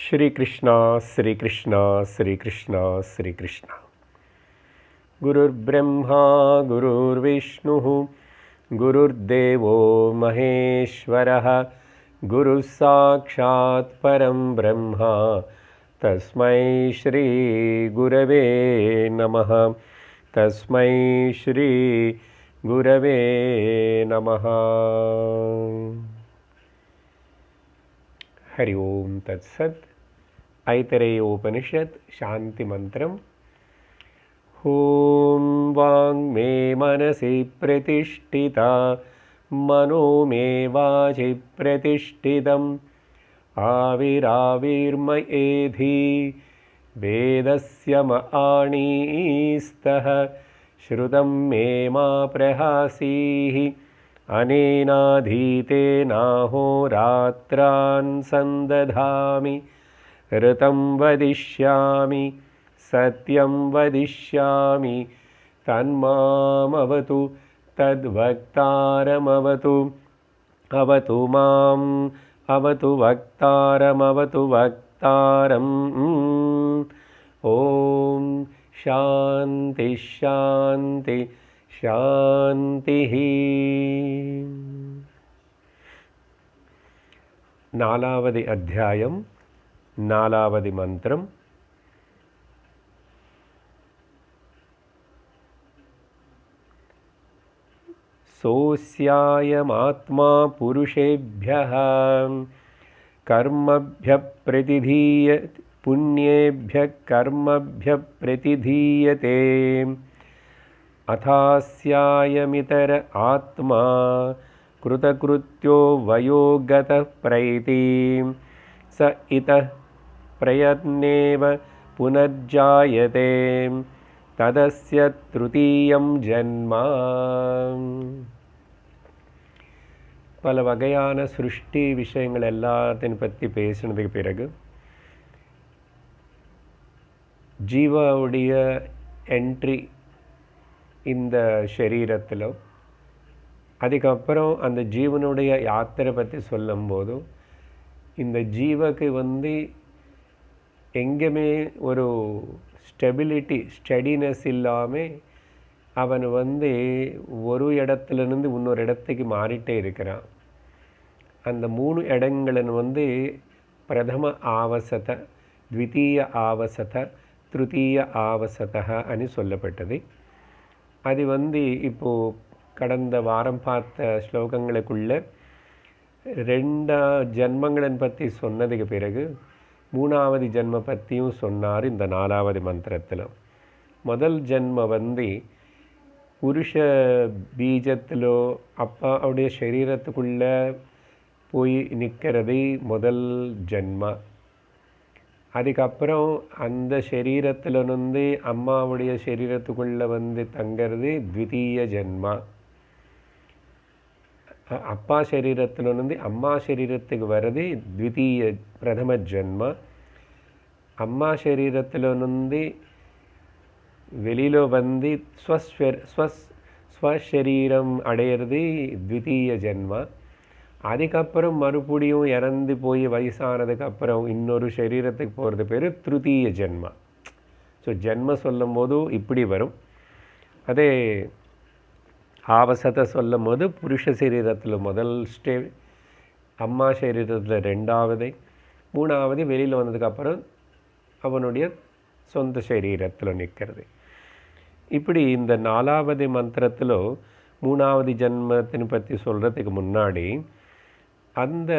श्री कृष्णा श्री कृष्णा श्री कृष्णा श्री कृष्णा। गुरुर्ब्रह्मा गुरुर्विष्णुः गुरुर्देवो महेश्वरः गुरुः साक्षात् परं ब्रह्म तस्मै श्री गुरवे नमः। तस्मै श्री गुरवे नमः। हरि ओम तत्सत्। ऐतरेयोपनिषत् शांति मंत्रम। ओम वाङ्मे मनसि प्रतिष्ठिता मनो मे वाचि प्रतिष्ठितम् आविराविर्मयेधि वेदस्य म आणीस्तः श्रुतं मे मा प्रहासीः अनेनाधीतेनाहोरात्रान् सन्दधामि ऋतं वदिष्यामि सत्यं वदिष्यामि तन्मामवतु तद्वक्तारमवतु अवतु माम् अवतु वक्तारमवतु वक्तारम्। ॐ शान्ति शान्ति शान्तिः। नालावदि अध्यायं नालावदि मन्त्रम्। सोऽस्यायमात्मा पुरुषेभ्यः कर्मभ्यः प्रतिधीयते पुण्येभ्यः कर्मभ्यः प्रतिधीयते अथास्यायमितर आत्मा कृतकृत्यो वयोगतः प्रैति स इतः प्रयत्नेव पुनर्जायते तदस्य तृतीयं जन्म। பல வகையான சிருஷ்டி விஷயங்கள் எல்லாத்தையும் பற்றி பேசினதுக்கு பிறகு ஜீவாவுடைய என்ட்ரி இந்த சரீரத்தில், அதுக்கப்புறம் அந்த ஜீவனுடைய யாத்திரை பற்றி சொல்லும்போது இந்த ஜீவக்கு எங்கேயுமே ஒரு ஸ்டெடினஸ் இல்லாமல் அவன் ஒரு இடத்துலேருந்து இன்னொரு இடத்துக்கு மாறிட்டே இருக்கிறான். அந்த 3 இடங்களின் பிரதம ஆவசத, த்விதீய ஆவசத, திருத்தீய ஆவசதः అని சொல்லப்பட்டது. அது இப்போது கடந்த வாரம் பார்த்த ஸ்லோகங்களுக்குள்ள 2 ஜன்மங்களின் பற்றி சொன்னதுக்கு பிறகு 3வது ஜன்ம பற்றியும் சொன்னார் இந்த 4வது மந்திரத்தில். முதல் ஜன்ம புருஷ பீஜத்திலோ அப்பாவுடைய சரீரத்துக்குள்ளே போய் நிற்கிறது முதல் ஜன்ம. அதுக்கப்புறம் அந்த சரீரத்திலிருந்து அம்மாவுடைய சரீரத்துக்குள்ளே தங்கிறது த்விதீய ஜன்ம. அப்பா சரீரத்திலிருந்து அம்மா சரீரத்துக்கு வர்றது த்விதீய பிரதம ஜன்ம. அம்மா சரீரத்திலிருந்து வெளியில் ஸ்வசரீரம் அடையிறது த்விதீய ஜன்ம. அதுக்கப்புறம் மறுபடியும் இறந்து போய் வயசானதுக்கப்புறம் இன்னொரு சரீரத்துக்கு போகிறது பேர் திருத்தீய ஜென்ம. ஸோ ஜென்ம சொல்லும் போது இப்படி வரும். அதே ஆவசத்தை சொல்லும் போது புருஷ சரீரத்தில் முதல் ஸ்டேஜ், அம்மா சரீரத்தில் 2வது, 3வது வெளியில் வந்ததுக்கப்புறம் அவனுடைய சொந்த சரீரத்தில் நிற்கிறது. இப்படி இந்த 4வது மந்திரத்தில் 3வது ஜென்மத்தினை பற்றி சொல்கிறதுக்கு முன்னாடி அந்த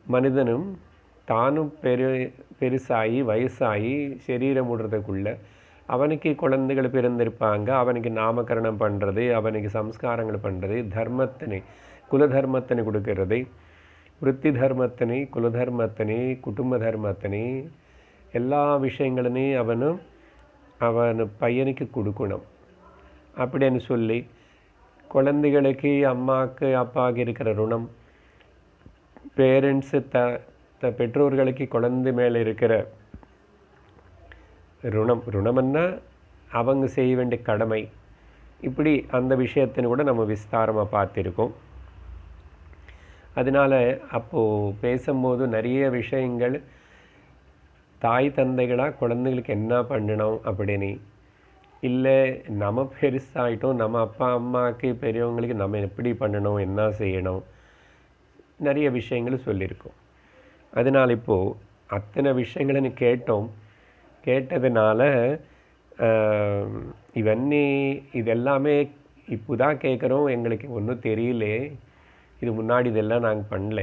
மனிதனும் தானும் பெருசாகி வயசாகி சரீரம் விடுறதுக்குள்ள அவனுக்கு குழந்தைகள் பிறந்திருப்பாங்க. அவனுக்கு நாமகரணம் பண்ணுறது, அவனுக்கு சம்ஸ்காரங்கள் பண்ணுறது, தர்மத்தினை குலதர்மத்தினை கொடுக்கறது, விருத்தி தர்மத்தினை, குலதர்மத்தினை, குடும்ப தர்மத்தினை, எல்லா விஷயங்களையும் அவன் பையனுக்கு கொடுக்கணும் அப்படின்னு சொல்லி குழந்தைகளுக்கு அம்மாவுக்கு அப்பாவுக்கு இருக்கிற ருணம், பேரண்ட்ஸு பெற்றோர்களுக்கு குழந்தை மேலே இருக்கிற ருணம்னா அவங்க செய்ய வேண்டிய கடமை, இப்படி அந்த விஷயத்தின் கூட நம்ம விஸ்தாரமாக பார்த்திருக்கோம். அதனால் அப்போது பேசும்போது நிறைய விஷயங்கள் தாய் தந்தைகளாக குழந்தைகளுக்கு என்ன பண்ணணும் அப்படின்னு, இல்லை நம்ம பெருசாகிட்டோம், நம்ம அப்பா அம்மாவுக்கு பெரியவங்களுக்கு நம்ம எப்படி பண்ணணும், என்ன செய்யணும், நிறைய விஷயங்கள் சொல்லியிருக்கோம். அதனால் இப்போது அத்தனை விஷயங்களை கேட்டோம். கேட்டதுனால இவన్నీ இதெல்லாமே இப்போ தான் கேட்குறோம், எங்களுக்கு ஒன்றும் தெரியல, இது முன்னாடி இதெல்லாம் நாங்கள் பண்ணல,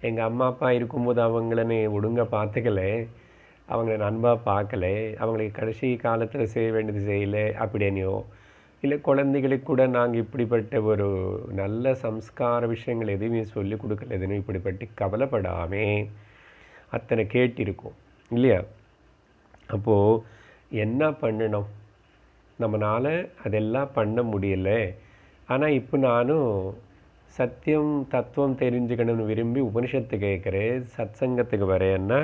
எங்கள் அம்மா அப்பா இருக்கும்போது அவங்கள ஒழுங்காக பார்த்துக்கல, அவங்கள நண்பாக பார்க்கல, அவங்களுக்கு கடைசி காலத்தில் செய்ய வேண்டியது செய்யலை அப்படின்னையோ, இல்லை குழந்தைகளுக்கு கூட நாங்கள் இப்படிப்பட்ட ஒரு நல்ல சம்ஸ்கார விஷயங்கள் எதுவுமே சொல்லிக் கொடுக்கல, எதுவும் இப்படிப்பட்டு கவலைப்படாமே அத்தனை கேட்டிருக்கோம் இல்லையா? அப்போது என்ன பண்ணணும், நம்மளால் அதெல்லாம் பண்ண முடியலை. ஆனால் இப்போ நானும் சத்தியம் தத்துவம் தெரிஞ்சுக்கணும்னு விரும்பி உபனிஷத்து கேட்குறேன், சத் சங்கத்துக்கு வரேன்னா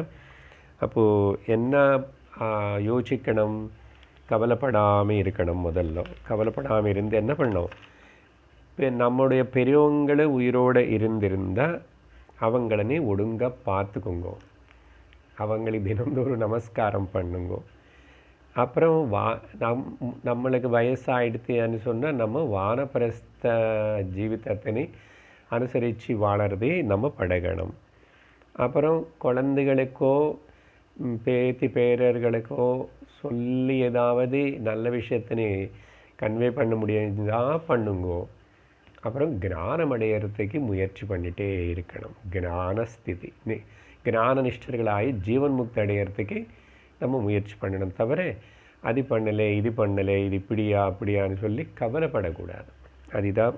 அப்போது என்ன யோசிக்கணும், கவலைப்படாமல் இருக்கணும். முதல்ல கவலைப்படாமல் இருந்து என்ன பண்ணணும், இப்போ நம்முடைய பெரியவங்களை உயிரோடு இருந்திருந்தால் அவங்களனே ஒழுங்காக பார்த்துக்குங்கோ, அவங்களுக்கு தினந்தோறும் நமஸ்காரம் பண்ணுங்க. அப்புறம் நம்மளுக்கு வயசாகிடுதுன்னு சொன்னால் நம்ம வானப்பிரஸ்த ஜீவிதத்தினை அனுசரித்து வாழறதே நம்ம பழகணும். அப்புறம் குழந்தைகளுக்கோ பேத்தி பேரர்களுக்கோ சொல்லி ஏதாவது நல்ல விஷயத்தினை கன்வே பண்ண முடியுதா பண்ணுங்கோ. அப்புறம் ஞானம் அடையிறதுக்கு முயற்சி பண்ணிகிட்டே இருக்கணும். ஞானஸ்திதி ஞான நிஷ்டர்களாகி ஜீவன் முக்தி அடையிறதுக்கு நம்ம முயற்சி பண்ணணும். தவிர அது பண்ணலை இது பண்ணலை இது இப்படியா அப்படியான்னு சொல்லி கவலைப்படக்கூடாது. அதுதான்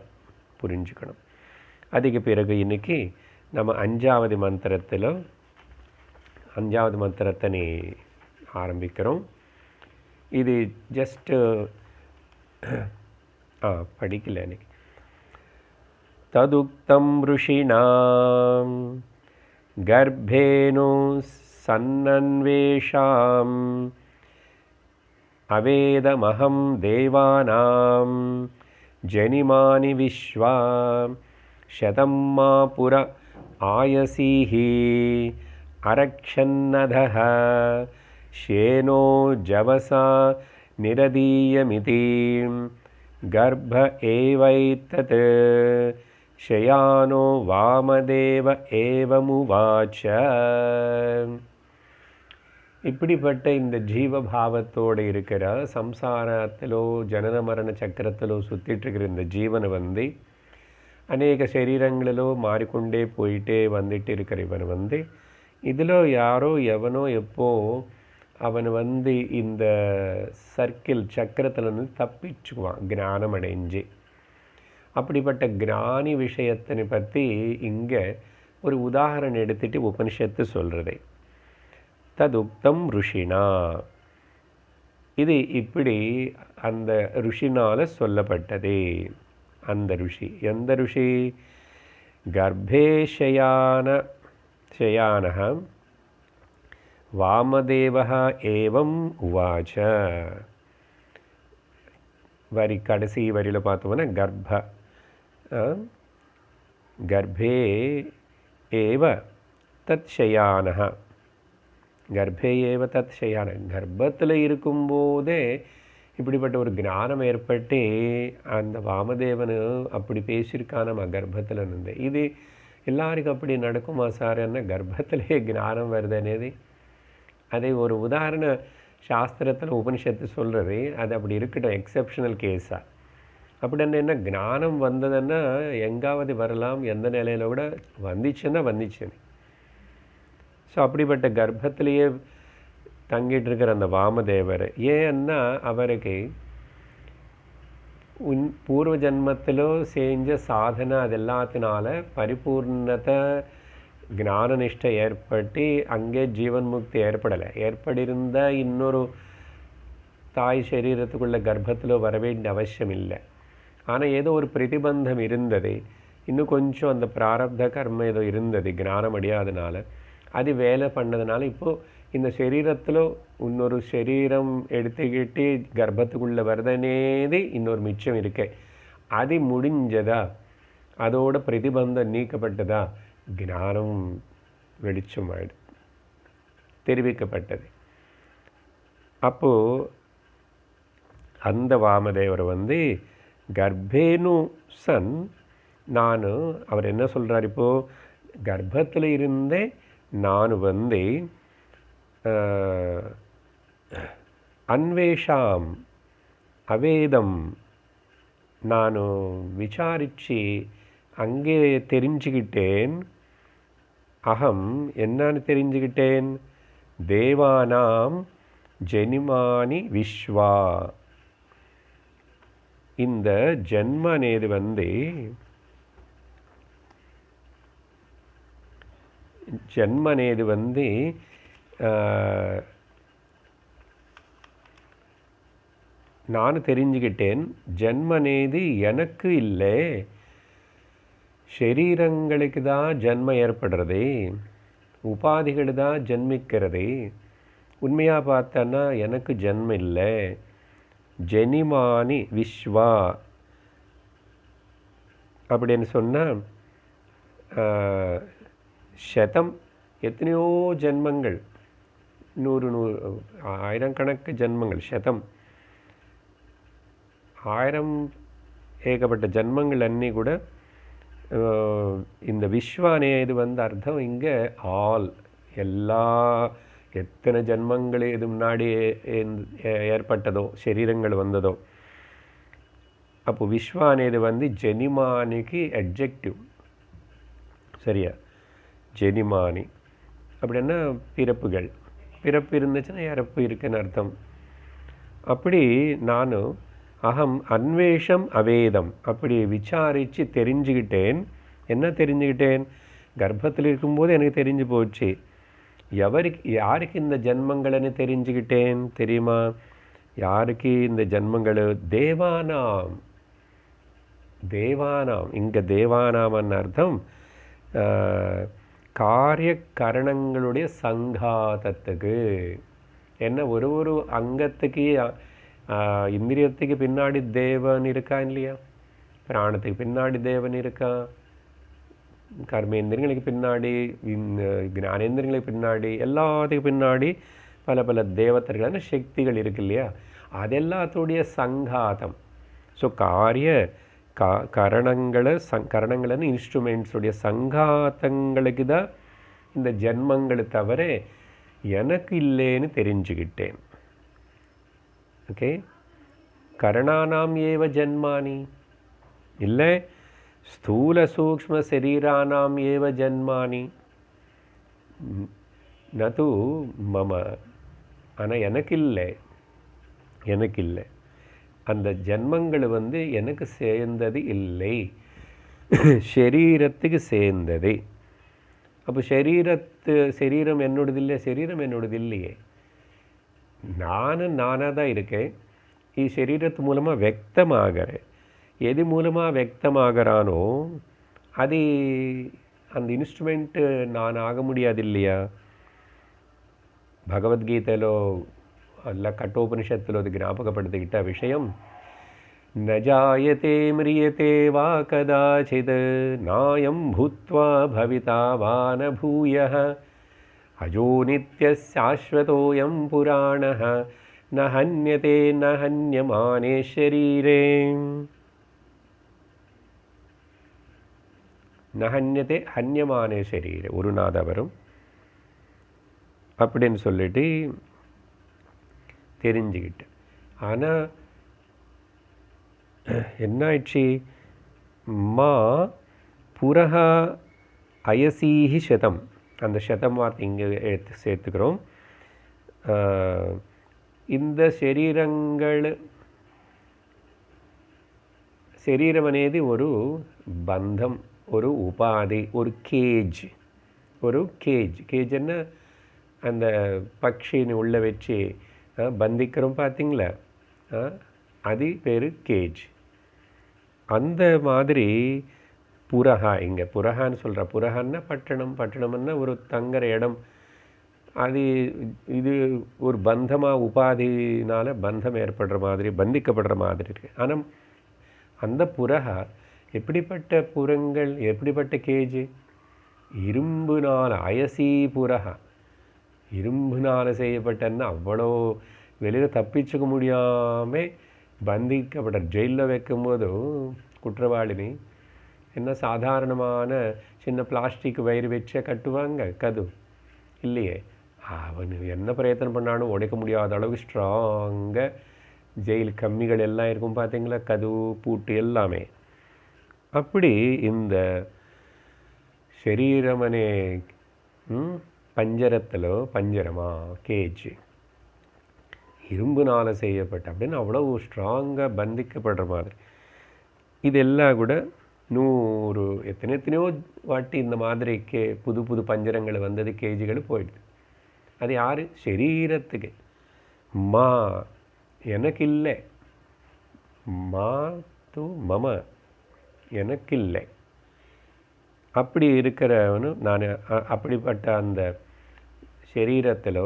புரிஞ்சுக்கணும். அதுக்கு பிறகு இன்றைக்கி நம்ம அஞ்சாவது மந்திரத்தை ஆரம்பிக்கிறோம். இது ஜஸ்ட்டு படிக்கல இன்னைக்கு. ததுக்தம் ருஷிணாம் கர்ப்பேனு சன்னன்வேஷாம் அவேதமஹம் தேவானாம் ஜனிமானி விஸ்வா சதம் மா புர ஆயசீஹி அரக்ஷன்னதஹ ஷேனோ ஜவசா நிரதீயமிதி கர்ப்ப ஏவைத்தத் ஷயானோ வாமதேவ ஏவமுவாச்ச. இப்படிப்பட்ட இந்த ஜீவபாவத்தோடு இருக்கிற சம்சாரத்திலோ ஜனன மரண சக்கரத்திலோ சுற்றிட்டுருக்கிற இந்த ஜீவனை அநேக சரீரங்களிலோ மாறிக்கொண்டே போயிட்டே வந்துட்டு இருக்கிற இவன் இதில் யாரோ எவனோ எப்போ அவன் இந்த சர்க்கிள் சக்கரத்தில் தப்பிச்சுக்குவான் ஞானம் அடைஞ்சு. அப்படிப்பட்ட ஞானி விஷயத்தினை பற்றி இங்கே ஒரு உதாரணம் எடுத்துகிட்டு உபனிஷத்து சொல்கிறது. ததுக்தம் ருஷினா, இது இப்படி அந்த ருஷினால் சொல்லப்பட்டது. அந்த ருஷி எந்த ருஷி? கர்ப்பே ஷயானஹ வாமதேவஹ ஏவம் உவாச்ச. கடைசி வரியில் பார்த்தோம்னா கர்ப்பே ஏவ தத் ஷயானஹ, கர்ப்பே ஏவ தத் ஷயான, கர்ப்பத்தில் இருக்கும்போதே இப்படிப்பட்ட ஒரு ஞானம் ஏற்பட்டு அந்த வாமதேவனு அப்படி பேசியிருக்கான் நம்ம கர்ப்பத்தில் இருந்து. இது எல்லாருக்கும் அப்படி நடக்குமா சார்? என்ன கர்ப்பத்திலே ஞானம் வருதுன்னது அதை ஒரு உதாரண சாஸ்திரத்தில் உபனிஷத்து சொல்கிறது. அது அப்படி இருக்கட்டும், எக்ஸப்ஷனல் கேஸாக. அப்படின்னு என்ன ஞானம் வந்ததுன்னா எங்காவது வரலாம், எந்த நிலையில் கூட வந்துச்சுன்னு. ஸோ அப்படிப்பட்ட கர்ப்பத்திலேயே தங்கிட்டு இருக்கிற அந்த வாமதேவர் ஏன்னா அவருக்கு பூர்வ ஜன்மத்திலோ செஞ்ச சாதனை அது எல்லாத்தினால பரிபூர்ணத்தை ஞான நிஷ்டை ஏற்பட்டு அங்கே ஜீவன் முக்தி ஏற்படிருந்த இன்னொரு தாய் சரீரத்துக்குள்ள கர்ப்பத்தில் வர வேண்டிய அவசியம் இல்லை. ஆனால் ஏதோ ஒரு பிரதிபந்தம் இருந்தது, இன்னும் கொஞ்சம் அந்த பிராரப்த கர்மம் ஏதோ இருந்தது ஞானம் அடையாதனால, அது வேலை பண்ணதுனால இப்போது இந்த சரீரத்தில் இன்னொரு சரீரம் எடுத்துக்கிட்டு கர்ப்பத்துக்குள்ளே வருதனேது இன்னொரு மிச்சம் இருக்கு. அது முடிஞ்சதா அதோட பிரதிபந்தம் நீக்கப்பட்டதா, ஞானம் வெளிச்சமாயிடு தெரிவிக்கப்பட்டது. அப்போது அந்த வாமதேவர் கர்ப்பேனு சன், நான் அவர் என்ன சொல்கிறார், இப்போது கர்ப்பத்தில் இருந்தே நான் அன்வேஷாம் அவேதம், நான் விசாரித்து அங்கே தெரிஞ்சுக்கிட்டேன். அகம் என்னன்னு தெரிஞ்சுக்கிட்டேன், தேவானாம் ஜெனிமானி விஸ்வா. இந்த ஜென்ம అనేది ஜென்ம అనేది நான் தெரிஞ்சுக்கிட்டேன், ஜென்ம అనేది எனக்கு இல்லை, ஷரீரங்களுக்கு தான் ஜென்மம் ஏற்படுறது, உபாதிகள் தான் ஜென்மிக்கிறது. உண்மையாக பார்த்தோன்னா எனக்கு ஜென்மம் இல்லை. ஜெனிமானி விஸ்வா அப்படின்னு சொன்னால் சதம், எத்தனையோ ஜென்மங்கள், 100 ஆயிரக்கணக்கு ஜென்மங்கள், சதம் 1000 ஏகப்பட்ட ஜென்மங்கள் அன்னி கூட இந்த விஸ்வானே இது அர்த்தம் இங்கே ஆல், எல்லா எத்தனை ஜென்மங்கள் இது முன்னாடி ஏற்பட்டதோ சரீரங்கள் வந்ததோ. அப்போ விஸ்வானேது ஜெனிமானிக்கு அட்ஜெக்டிவ், சரியா? ஜெனிமானி அப்படின்னா பிறப்புகள், பிறப்பு இருந்துச்சுன்னா இறப்பு இருக்குன்னு அர்த்தம். அப்படி நான் அகம் அன்வேஷம் அவேதம், அப்படி விசாரித்து தெரிஞ்சுக்கிட்டேன். என்ன தெரிஞ்சுக்கிட்டேன், கர்ப்பத்தில் இருக்கும்போது எனக்கு தெரிஞ்சு போச்சு. யாருக்கு இந்த ஜென்மங்கள்னு தெரிஞ்சுக்கிட்டேன் தெரியுமா? யாருக்கு இந்த ஜென்மங்கள்? தேவானாம். தேவானாம், இங்கே தேவானாம்னு அர்த்தம் காரிய கரணங்களுடைய சங்காதத்துக்கு. என்ன, ஒரு அங்கத்துக்கு இந்திரியத்துக்கு பின்னாடி தேவன் இருக்கா இல்லையா? பிராணத்துக்கு பின்னாடி தேவன் இருக்கா, கர்மேந்திரியங்களுக்கு பின்னாடி, ஞானேந்திரியங்களுக்கு பின்னாடி, எல்லாத்துக்கு பின்னாடி பல பல தேவதர்களான சக்திகள் இருக்கு இல்லையா? அதெல்லாத்துடைய சங்காதம். ஸோ காரிய கரணங்கள்னு இன்ஸ்ட்ருமெண்ட்ஸுடைய சங்காத்தங்களுக்கு தான் இந்த ஜென்மங்களை தவிர எனக்கு இல்லைன்னு தெரிஞ்சுக்கிட்டேன். ஓகே, கரணானாம் ஏவ ஜன்மானி, இல்லை ஸ்தூல சூக்ஷ்ம சரீரானாம் ஏவ ஜன்மானி நது மம. ஆனால் எனக்கு இல்லை, அந்த ஜன்மங்கள் எனக்கு சேர்ந்தது இல்லை, ஷரீரத்துக்கு சேர்ந்தது. அப்போ சரீரம் என்னோடது இல்லை, சரீரம் என்னோடது இல்லையே, நானாக தான் இருக்கேன். சரீரத்து மூலமாக व्यक्तமாகிறேன். எது மூலமாக व्यक्तமாகறானோ அது அந்த இன்ஸ்ட்ருமெண்ட்டு நான் ஆக முடியாது இல்லையா? భగవద్గీతలో అలా కఠోపనిషత్తులో అది జ్ఞాపకపడుతుగిట్ట విషయం, నజాయతే మ్రియతే వా కదాచిత్ నాయం భూత్వా భవితా వా న భూయః అజో నిత్యశాశ్వతోయం పురాణః న హన్యతే న హన్యమానే శరీరే. ந ஹன்யதே ஹன்யமானே சரீர, ஒரு நாதா வரும் அப்படின்னு சொல்லிட்டு தெரிஞ்சுக்கிட்டேன். ஆனால் என்னாயிடுச்சு, மா புரஹா அயசீஹி சதம், அந்த சதம் வார்த்தை இங்கே சேர்த்துக்கிறோம். இந்த శరీరం అనేది ஒரு பந்தம், ஒரு உபாதி, ஒரு கேஜ். கேஜ்ன்னா அந்த பக்ஷின்னு உள்ளே வச்சு பந்திக்கிறோம் பார்த்தீங்களா, அது பேர் கேஜ். அந்த மாதிரி புரஹா, இங்கே புரஹான்னு சொல்கிற, புரஹான்னா பட்டணம்னா ஒரு தங்குற இடம். அது இது ஒரு பந்தமாக உபாதினால் பந்தம் ஏற்படுற மாதிரி, பந்திக்கப்படுற மாதிரி இருக்குது. ஆனால் அந்த புரஹா எப்படிப்பட்ட புறங்கள், எப்படிப்பட்ட கேஜ்? இரும்புனால் அயசீபுரக, இரும்புனால் செய்யப்பட்டன்னா அவ்வளோ வெளியில் தப்பிச்சுக்க முடியாமல் பந்திக்கப்பட்ட ஜெயிலில் வைக்கும்போது குற்றவாளினி என்ன சாதாரணமான சின்ன பிளாஸ்டிக் வயிறு வச்சே கட்டுவாங்க கது இல்லையே. அவன் என்ன பிரயத்தனம் பண்ணாலும் உடைக்க முடியாத அளவுக்கு ஸ்ட்ராங்காக ஜெயில் கம்மிகள் எல்லாம் இருக்கும் பார்த்தீங்களா, கது பூட்டு எல்லாமே. அப்படி இந்த శరీరమనే பஞ்சரத்தில் பஞ்சரமா கேஜ் இரும்புனால் செய்யப்பட்ட அப்படின்னு அவ்வளோ ஸ்ட்ராங்காக பந்திக்கப்படுற மாதிரி. இதெல்லாம் கூட 100 எத்தனையோ வாட்டி இந்த மாதிரி புது புது பஞ்சரங்கள் வந்தது, கேஜிகள் போயிடுது. அது யார்? சரீரத்துக்கு. மா எனக்கு இல்லை, மா து மம எனக்கு இல்லை. அப்படி இருக்கிறவனு நான் அப்படிப்பட்ட அந்த சரீரத்தில்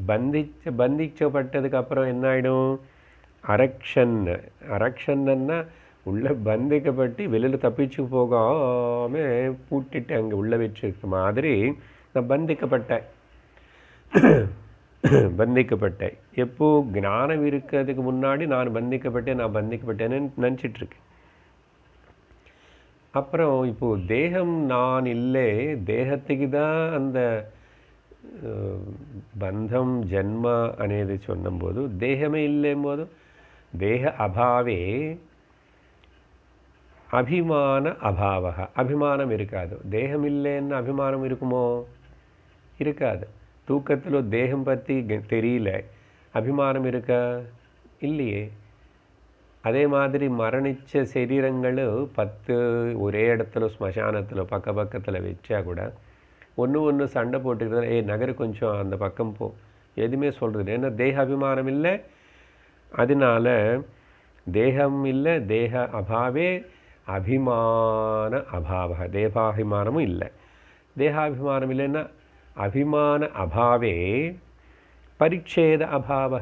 பந்திக்கப்பட்டதுக்கு அப்புறம் என்ன ஆகிடும்? அரக்ஷன்னா உள்ளே பந்திக்கப்பட்டு வெளியில் தப்பிச்சு போகாமல் பூட்டிட்டு அங்கே உள்ளே வச்சுருக்க மாதிரி நான் பந்திக்கப்பட்டேன். எப்போ ஞானம் இருக்கிறதுக்கு முன்னாடி நான் பந்திக்கப்பட்டேன்னு நினச்சிட்ருக்கேன். அப்புறம் இப்போது தேகம் நான் இல்லை, தேகத்துக்கு தான் அந்த బంధం జన్మ అనేది சொன்னபோது தேகமே இல்லைம்போது தேக அபாவே அபிமான அபாவக, அபிமானம் இருக்காது. தேகம் இல்லைன்னு அபிமானம் இருக்குமோ? இருக்காது. தூக்கத்தில் தேகம் பற்றி தெரியல, அபிமானம் இருக்கா? இல்லையே. அதே மாதிரி மரணித்த சரீரங்கள் 10 ஒரே இடத்துல ஸ்மசானத்தில் பக்கத்தில் வச்சா கூட ஒன்று சண்டை போட்டுக்கிறது, நகரு கொஞ்சம் அந்த பக்கம் போ, எதுவுமே சொல்கிறது. ஏன்னா தேக அபிமானம் இல்லை. அதனால தேகம் இல்லை, தேக அபாவே அபிமான அபாவ, தேகாபிமானமும் இல்லை. தேகாபிமானம் இல்லைன்னா அபிமான அபாவே பரிச்சேத அபாவ,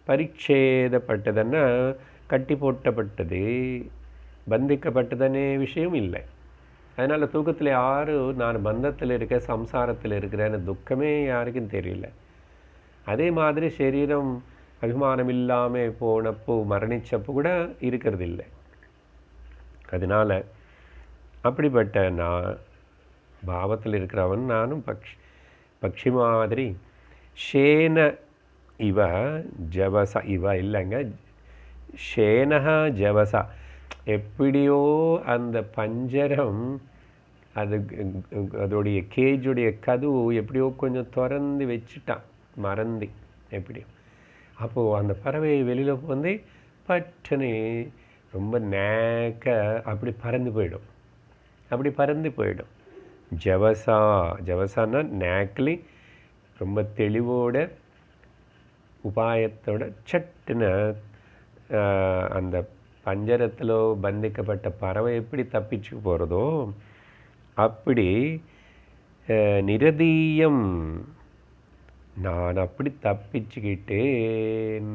பரிச்சேதப்பட்டதுன்னா கட்டி போட்டப்பட்டது, பந்திக்கப்பட்டதுன்னே விஷயம் இல்லை. அதனால் தூக்கத்தில் யாரும் நான் பந்தத்தில் இருக்க, சம்சாரத்தில் இருக்கிறேன்னு துக்கமே யாருக்கும் தெரியல. அதே மாதிரி சரீரம் அபிமானம் இல்லாமல் போனப்போ மரணிச்சப்போ கூட இருக்கிறது இல்லை. அதனால் அப்படிப்பட்ட நான் பாவத்தில் இருக்கிறவன் நானும் பக்ஷி மாதிரி ஷேன இவ ஜவச இவ இல்லைங்க, ஷேனஹா ஜவசா. எப்படியோ அந்த பஞ்சரம் அது அதோடைய கேஜுடைய கதவு எப்படியோ கொஞ்சம் திறந்து வச்சுட்டான், மறந்து எப்படியோ. அப்போது அந்த பறவை வெளியில் வந்து பட்டனே ரொம்ப நேக்க அப்படி பறந்து போயிடும். ஜவசான்னா நேக்லி ரொம்ப தெளிவோட உபாயத்தோட சட்டுன்னு அந்த பஞ்சரத்தில் பந்திக்கப்பட்ட பறவை எப்படி தப்பிச்சு போகிறதோ அப்படி நிரதீயம் நான் அப்படி தப்பிச்சுக்கிட்டேன்.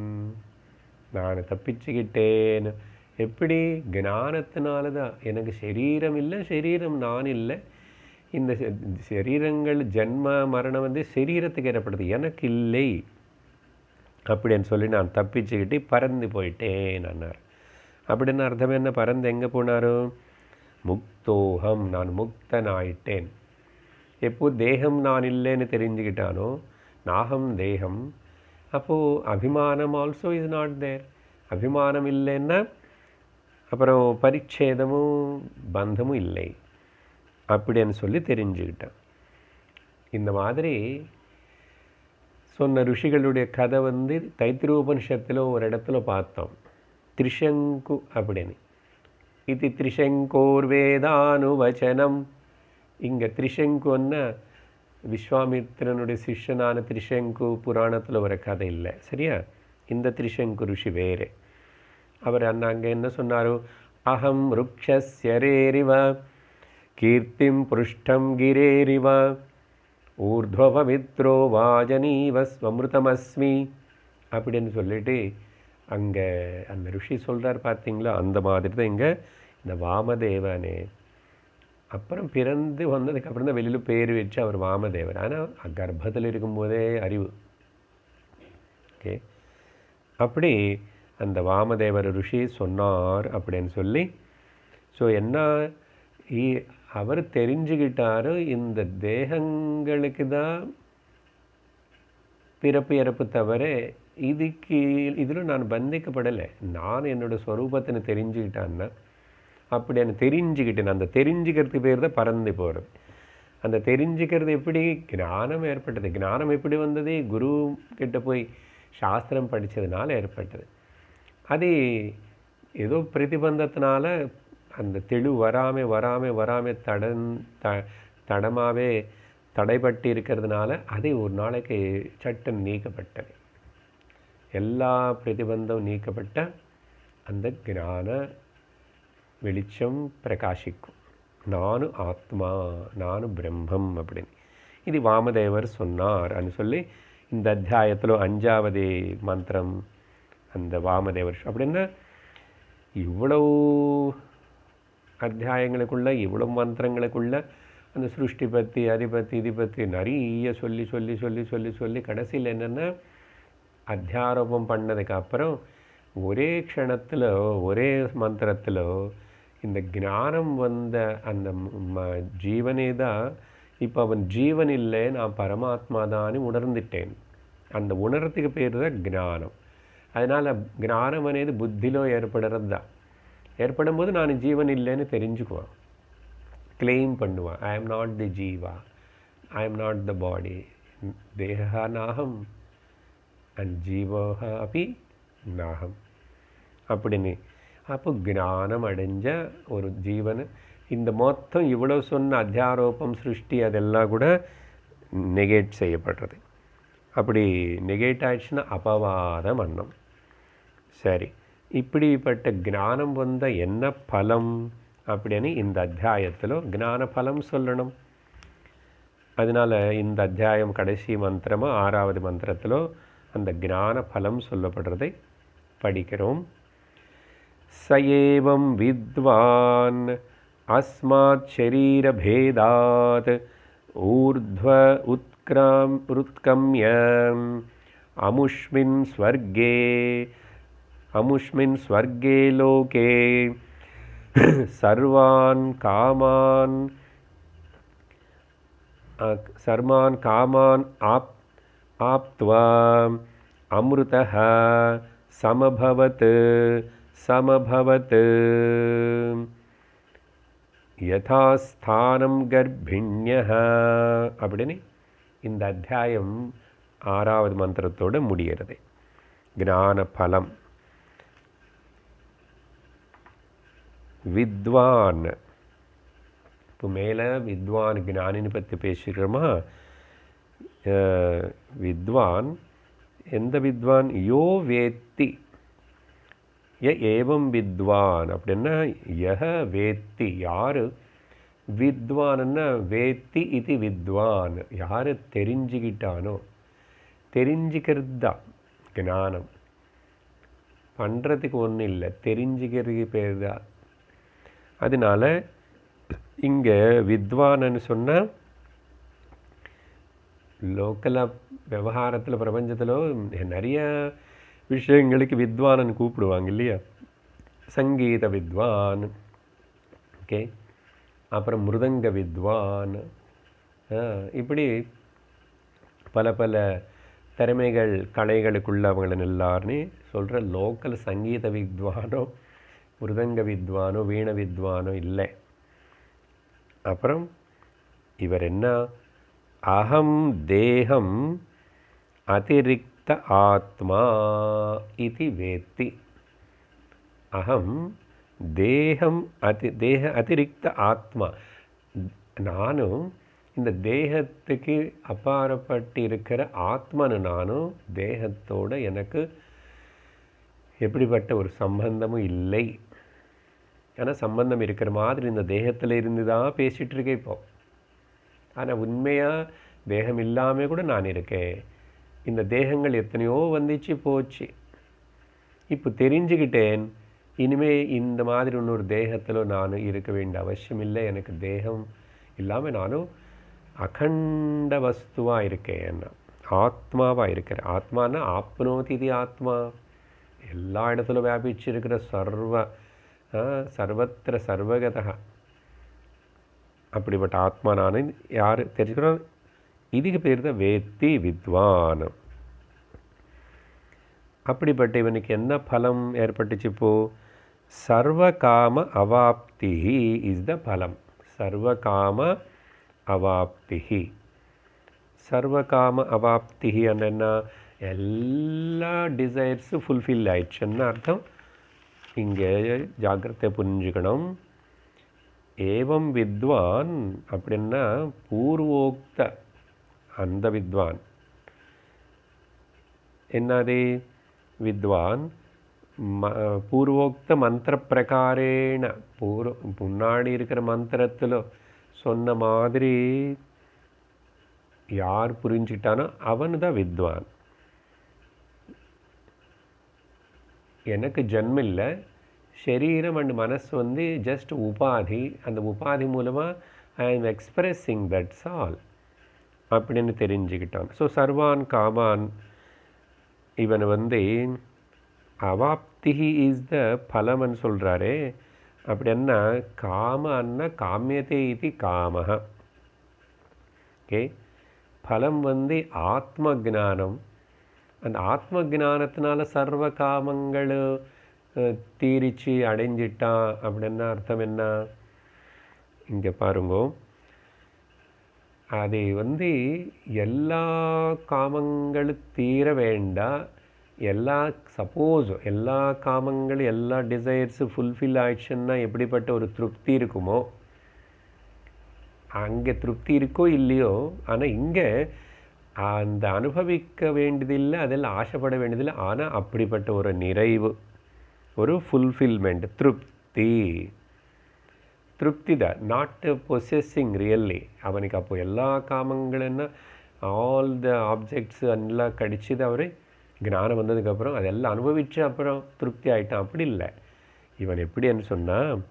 எப்படி? ஞானத்தினால தான். எனக்கு சரீரம் இல்லை, சரீரம் நான் இல்லை. இந்த சரீரங்கள் ஜென்ம மரணம் வந்து சரீரத்துக்கு ஏற்படுது, எனக்கு இல்லை அப்படின்னு சொல்லி நான் தப்பிச்சுக்கிட்டு பறந்து போயிட்டேன் அண்ணார். அப்படின்னு அர்த்தம் என்ன? பறந்து எங்கே போனாரோ? முக்தோகம், நான் முக்தன் ஆயிட்டேன். எப்போ தேகம் நான் இல்லைன்னு தெரிஞ்சுக்கிட்டானோ, நாகம் தேகம், அப்போது அபிமானம் ஆல்சோ இஸ் நாட் தேர். அபிமானம் இல்லைன்னா அப்புறம் பரிச்சேதமும் பந்தமும் இல்லை அப்படின்னு சொல்லி தெரிஞ்சுக்கிட்டேன். இந்த மாதிரி சொன்ன ருஷிகளுடைய கதை வந்து தைத்திரோபனிஷத்தில் ஒரு இடத்துல பார்த்தோம். திரிசங்கு அப்படின்னு. இது திரிசங்கோர் வேதானுவச்சனம். இங்கே திரிசங்குன்னா விஸ்வாமித்திரனுடைய சிஷ்யனான திரிசங்கு புராணத்தில் ஒரு கதை இல்லை, சரியா? இந்த திரிசங்கு ருஷி வேறு. அவர் அங்கே என்ன சொன்னாரோ, அகம் ருக்ஷஸ்யரேரிவ கீர்த்திம் புருஷ்டம் கிரேரிவ ஊர்த்வபவித்ரோ வாஜனீவ ஸ்வமிருதமஸ்மி அப்படின்னு சொல்லிட்டு அங்கே அந்த ருஷி சொல்கிறார் பார்த்தீங்களா, அந்த மாதிரி தான் இங்கே இந்த வாமதேவனே. அப்புறம் பிறந்து வந்ததுக்கப்புறம் தான் வெளியில் பேர் வச்சு அவர் வாமதேவர். ஆனால் கர்ப்பத்தில் இருக்கும்போதே அறிவு. ஓகே, அப்படி அந்த வாமதேவர் ருஷி சொன்னார் அப்படின்னு சொல்லி. ஸோ என்ன அவர் தெரிஞ்சுக்கிட்டாரு, இந்த தேகங்களுக்கு தான் பிறப்பு இறப்பு தவிர இதில் நான் பந்திக்கப்படலை. நான் என்னோடய ஸ்வரூபத்தினை தெரிஞ்சுக்கிட்டான்னா, அப்படி தெரிஞ்சுக்கிட்டேன். அந்த தெரிஞ்சுக்கிறதுக்கு பேர் தான் பறந்து போகிறது. அந்த தெரிஞ்சுக்கிறது எப்படி? ஞானம் ஏற்பட்டது. ஞானம் எப்படி வந்தது? குரு கிட்ட போய் சாஸ்திரம் படித்ததுனால ஏற்பட்டது. அது ஏதோ பிரதிபந்தத்தினால அந்த தெளிவு வராமல் தடமாகவே தடைப்பட்டு இருக்கிறதுனால அது ஒரு நாளைக்கு சட்டம் நீக்கப்பட்டது. எல்லா பிரதிபந்தம் நீக்கப்பட்ட அந்த ஞான வெளிச்சம் பிரகாசிக்கும். நானு ஆத்மா, நானு பிரம்மம் அப்படின்னு இது வாமதேவர் சொன்னார் அப்படின்னு சொல்லி இந்த அத்தியாயத்தில் 5வது மந்திரம் அந்த வாமதேவர். அப்படின்னா இவ்வளவு அத்தியாயங்களுக்குள்ள, இவ்வளவு மந்திரங்களுக்குள்ள அந்த சிருஷ்டி பற்றி, அது பற்றி, இது பற்றி நிறைய சொல்லி சொல்லி சொல்லி சொல்லி சொல்லி கடைசியில் என்னென்னா அத்தியாரோபம் பண்ணதுக்கு அப்புறம் ஒரே க்ஷணத்தில் ஒரே மந்திரத்தில் இந்த ஞானம் வந்த அந்த ஜீவனே தான் இப்போ அவன் ஜீவன் இல்லை, நான் பரமாத்மா தான் உணர்ந்துட்டேன். அந்த உணர்றதுக்கு பேர் தான் ஞானம். அதனால் ஞானம் అనేది புத்தியிலோ ஏற்படுறது தான். ஏற்படும் போது நான் ஜீவன் இல்லைன்னு தெரிஞ்சுக்குவான், கிளைம் பண்ணுவான். ஐ am not the Jeeva, I am not the பாடி, தேகா நாகம் அண்ட் ஜீவோஹா அப்படி நாகம் அப்படின்னு. அப்போ ஞானம் அடைஞ்ச ஒரு ஜீவன் இந்த மொத்தம் இவ்வளோ சொன்ன அத்தியாரோபம் சிருஷ்டி அதெல்லாம் கூட நெகேட் செய்யப்படுறது. அப்படி நெகேட் ஆயிடுச்சுன்னா அபவாதம் அன்னம். சரி, இப்படிப்பட்ட ஞானம் வந்த என்ன பலம் அப்படின்னு இந்த அத்தியாயத்தில் ஞான பலம் சொல்லணும். அதனால் இந்த அத்தியாயம் கடைசி மந்திரமாக 6வது மந்திரத்தில் அந்த ஞான பலம் சொல்லப்படுறதை படிக்கிறோம். சயேவம் வித்வான் அஸ்மாத் ஷரீரபேதாத் ஊர்த்வ உத்கம்ய அமுஷ்மின் ஸ்வர்கே லோகே சர்வான் காமான் ஆப்த்வா அம்ருதஹ சமபவத் யதாஸ்தானம் கர்ப்பிண்யஹ அப்படின்னு இந்த அத்தியாயம் 6வது மந்திரத்தோடு முடிகிறது. ஞான பலம். வித்வான், இப்போ மேலே வித்வான் ஞானின்னு பற்றி பேசுகிறோமா? வித்வான் எந்த வித்வான்? யோ வேத்தி ஏவம் வித்வான் அப்படின்னா யஹ வேத்தி, யார் வித்வான்னா வேத்தி இது வித்வான், யார் தெரிஞ்சுக்கிட்டானோ. தெரிஞ்சுக்கிறது தான் ஞானம், பண்ணுறதுக்கு ஒன்றும் இல்லை, தெரிஞ்சுக்கிறதுக்கு பேர் தான். அதனால் இங்கே வித்வான்னு சொன்னால் லோக்கலாக விவகாரத்தில் பிரபஞ்சத்தில் நிறைய விஷயங்களுக்கு வித்வானன்னு கூப்பிடுவாங்க இல்லையா? சங்கீத வித்வான், ஓகே, அப்புறம் மிருதங்க வித்வான், இப்படி பல பல திறமைகள் கலைகளுக்குள்ள அவங்கள எல்லாருன்னு சொல்கிற லோக்கல் சங்கீத வித்வானோ மிருதங்க வித்வானோ வீண வித்வானோ இல்லை. அப்புறம் இவர் என்ன? அகம் தேகம் அதிரிக்த ஆத்மா இது வேத்தி. அகம் தேகம் தேக அதிரிக்த ஆத்மா, நானும் இந்த தேகத்துக்கு அப்பாற்பட்டு இருக்கிற ஆத்மனு. நானும் தேகத்தோடு எனக்கு எப்படிப்பட்ட ஒரு சம்பந்தமும் இல்லை. ஆனால் சம்பந்தம் இருக்கிற மாதிரி இந்த தேகத்தில் இருந்து தான் பேசிகிட்டு இருக்கேன் இப்போ. ஆனால் உண்மையாக தேகம் இல்லாமல் கூட நான் இருக்கேன். இந்த தேகங்கள் எத்தனையோ வந்துச்சு போச்சு. இப்போ தெரிஞ்சுக்கிட்டேன், இனிமே இந்த மாதிரி இன்னொரு தேகத்தில் நான் இருக்க வேண்டிய அவசியம் இல்லை. எனக்கு தேகம் இல்லாமல் நானும் அகண்ட வஸ்துவாக இருக்கேன், ஆத்மாவாக இருக்கிறேன். ஆத்மானா ஆப்னோதி இது ஆத்மா, எல்லா இடத்துல வியாபிச்சு இருக்கிற சர்வத்திர சர்வகதா அப்படிப்பட்ட ஆத்மா நான் யார் தெரிஞ்சுக்கணும். இதுக்கு பேர் தான் வேத்தி வித்வான். அப்படிப்பட்ட இவனுக்கு என்ன பலம் ஏற்பட்டுச்சு? இப்போது சர்வகாம அவாப்தி இஸ் த பலம். சர்வகாம அவாப்தி. சர்வகாம அவாப்தி என்னென்னா எல்லா டிசைர்ஸும் ஃபுல்ஃபில் ஆயிடுச்சுன்னு அர்த்தம். இங்கே ஜாக்கிரதை புரிஞ்சுக்கணும். ஏவம் வித்வான் அப்படின்னா பூர்வோக்த அந்த வித்வான். என்னது வித்வான்? பூர்வோக்த மந்திர பிரகாரேன, முன்னாடி இருக்கிற மந்திரத்தில் சொன்ன மாதிரி யார் புரிஞ்சிட்டானோ அவன் தான் வித்வான். எனக்கு ஜன்மம் இல்லை, சரீரம் அண்ட் மனசு வந்து ஜஸ்ட் உபாதி. அந்த உபாதி மூலமாக ஐ ஆம் எக்ஸ்பிரஸிங் தட்ஸ் ஆல் அப்படின்னு தெரிஞ்சுக்கிட்டான். ஸோ சர்வான் காமான் இவன் வந்து அவாப்தி இஸ் த பலம்னு சொல்கிறாரே. அப்படின்னா காமன்னா காமியதே இது காமஹ. ஓகே, பலம் வந்து ஆத்ம ஜானம். அந்த ஆத்ம ஜானத்தினால சர்வ காமங்கள் தீரிச்சு அடைஞ்சிட்டான் அப்படின்னா அர்த்தம் என்ன? இங்கே பாருங்கோ, அது வந்து எல்லா காமங்களும் தீர வேண்டாம். சப்போஸ் எல்லா காமங்களும் எல்லா டிசைர்ஸும் ஃபுல்ஃபில் ஆயிடுச்சுன்னா எப்படிப்பட்ட ஒரு திருப்தி இருக்குமோ, அங்கே திருப்தி இருக்கோ இல்லையோ, ஆனால் இங்கே அந்த அனுபவிக்க வேண்டியதில்லை, அதெல்லாம் ஆசைப்பட வேண்டியதில்லை. ஆனால் அப்படிப்பட்ட ஒரு நிறைவு, ஒரு ஃபுல்ஃபில்மெண்ட், திருப்தி தான். Not possessing really. அவனுக்கு அப்போ எல்லா காமங்களுன்னா ஆல் த ஆப்ஜெக்ட்ஸு எல்லாம் கடிச்சது. அவர் ஞானம் வந்ததுக்கப்புறம் அதெல்லாம் அனுபவித்து அப்புறம் திருப்தி ஆகிட்டான். அப்படி இல்லை. இவன் எப்படின்னு சொன்னால்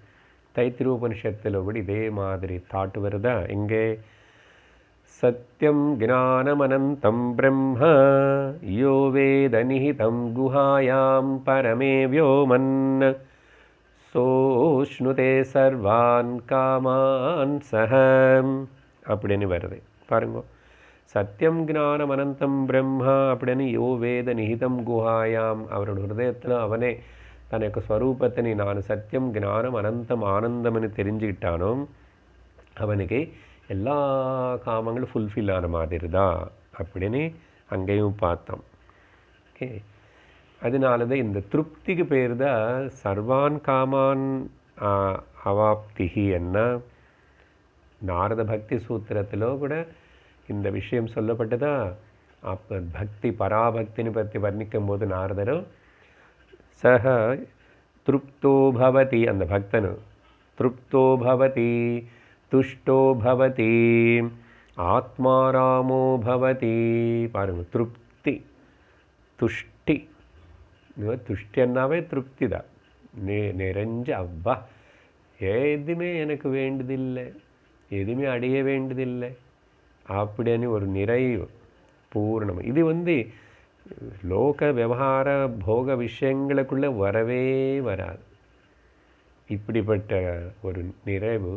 தைத்திரோபனிஷத்தில் கூட இதே மாதிரி தாட்டு வருதா. எங்கே சத்யம் ஞானமனந்தம் பிரம்ம யோ வேத நிஹிதம் குஹாயாம் பரமே வ்யோமன் சோஷ்ணுதே சர்வான் காமான் சஹம் அப்படின்னு வருது பாருங்க. சத்தியம் ஞானம் அனந்தம் பிரம்மா அப்படின்னு யோ வேத நிஹிதம் குஹாயாம், அவரோட ஹிருதயத்தில் அவனே தனக்கு ஸ்வரூபத்தினை நான் சத்தியம் ஞானம் அனந்தம் ஆனந்தம்னு தெரிஞ்சுக்கிட்டானோ அவனுக்கு எல்லா காமங்களும் ஃபுல்ஃபில் ஆன மாதிரி தான் அப்படின்னு அங்கேயும் பார்த்தோம். ஓகே, அதனால தான் இந்த திருப்திக்கு பேர் தான் சர்வான் காமான் அவாப்திஹி. என்ன நாரத பக்தி சூத்திரத்திலோ கூட இந்த விஷயம் சொல்லப்பட்டதா. அப்போ பக்தி பராபக்தின்னு பற்றி வர்ணிக்கும் போது நாரதரும் சஹ திருப்தோ பவதி, அந்த பக்தனு திருப்தோ பவதி துஷ்டோ பவதி ஆத்மாராமோ பவதி. பாருங்க, திருப்தி துஷ்டி. துஷ்டின்னாவே திருப்தி தான். நிறைஞ்ச அப்பா எதுவுமே எனக்கு வேண்டியதில்லை, எதுவுமே அடைய வேண்டியதில்லை அப்படின்னு ஒரு நிறைவு பூர்ணம். இது வந்து லோக விவகார போக விஷயங்களுக்குள்ளே வரவே வராது. இப்படிப்பட்ட ஒரு நிறைவு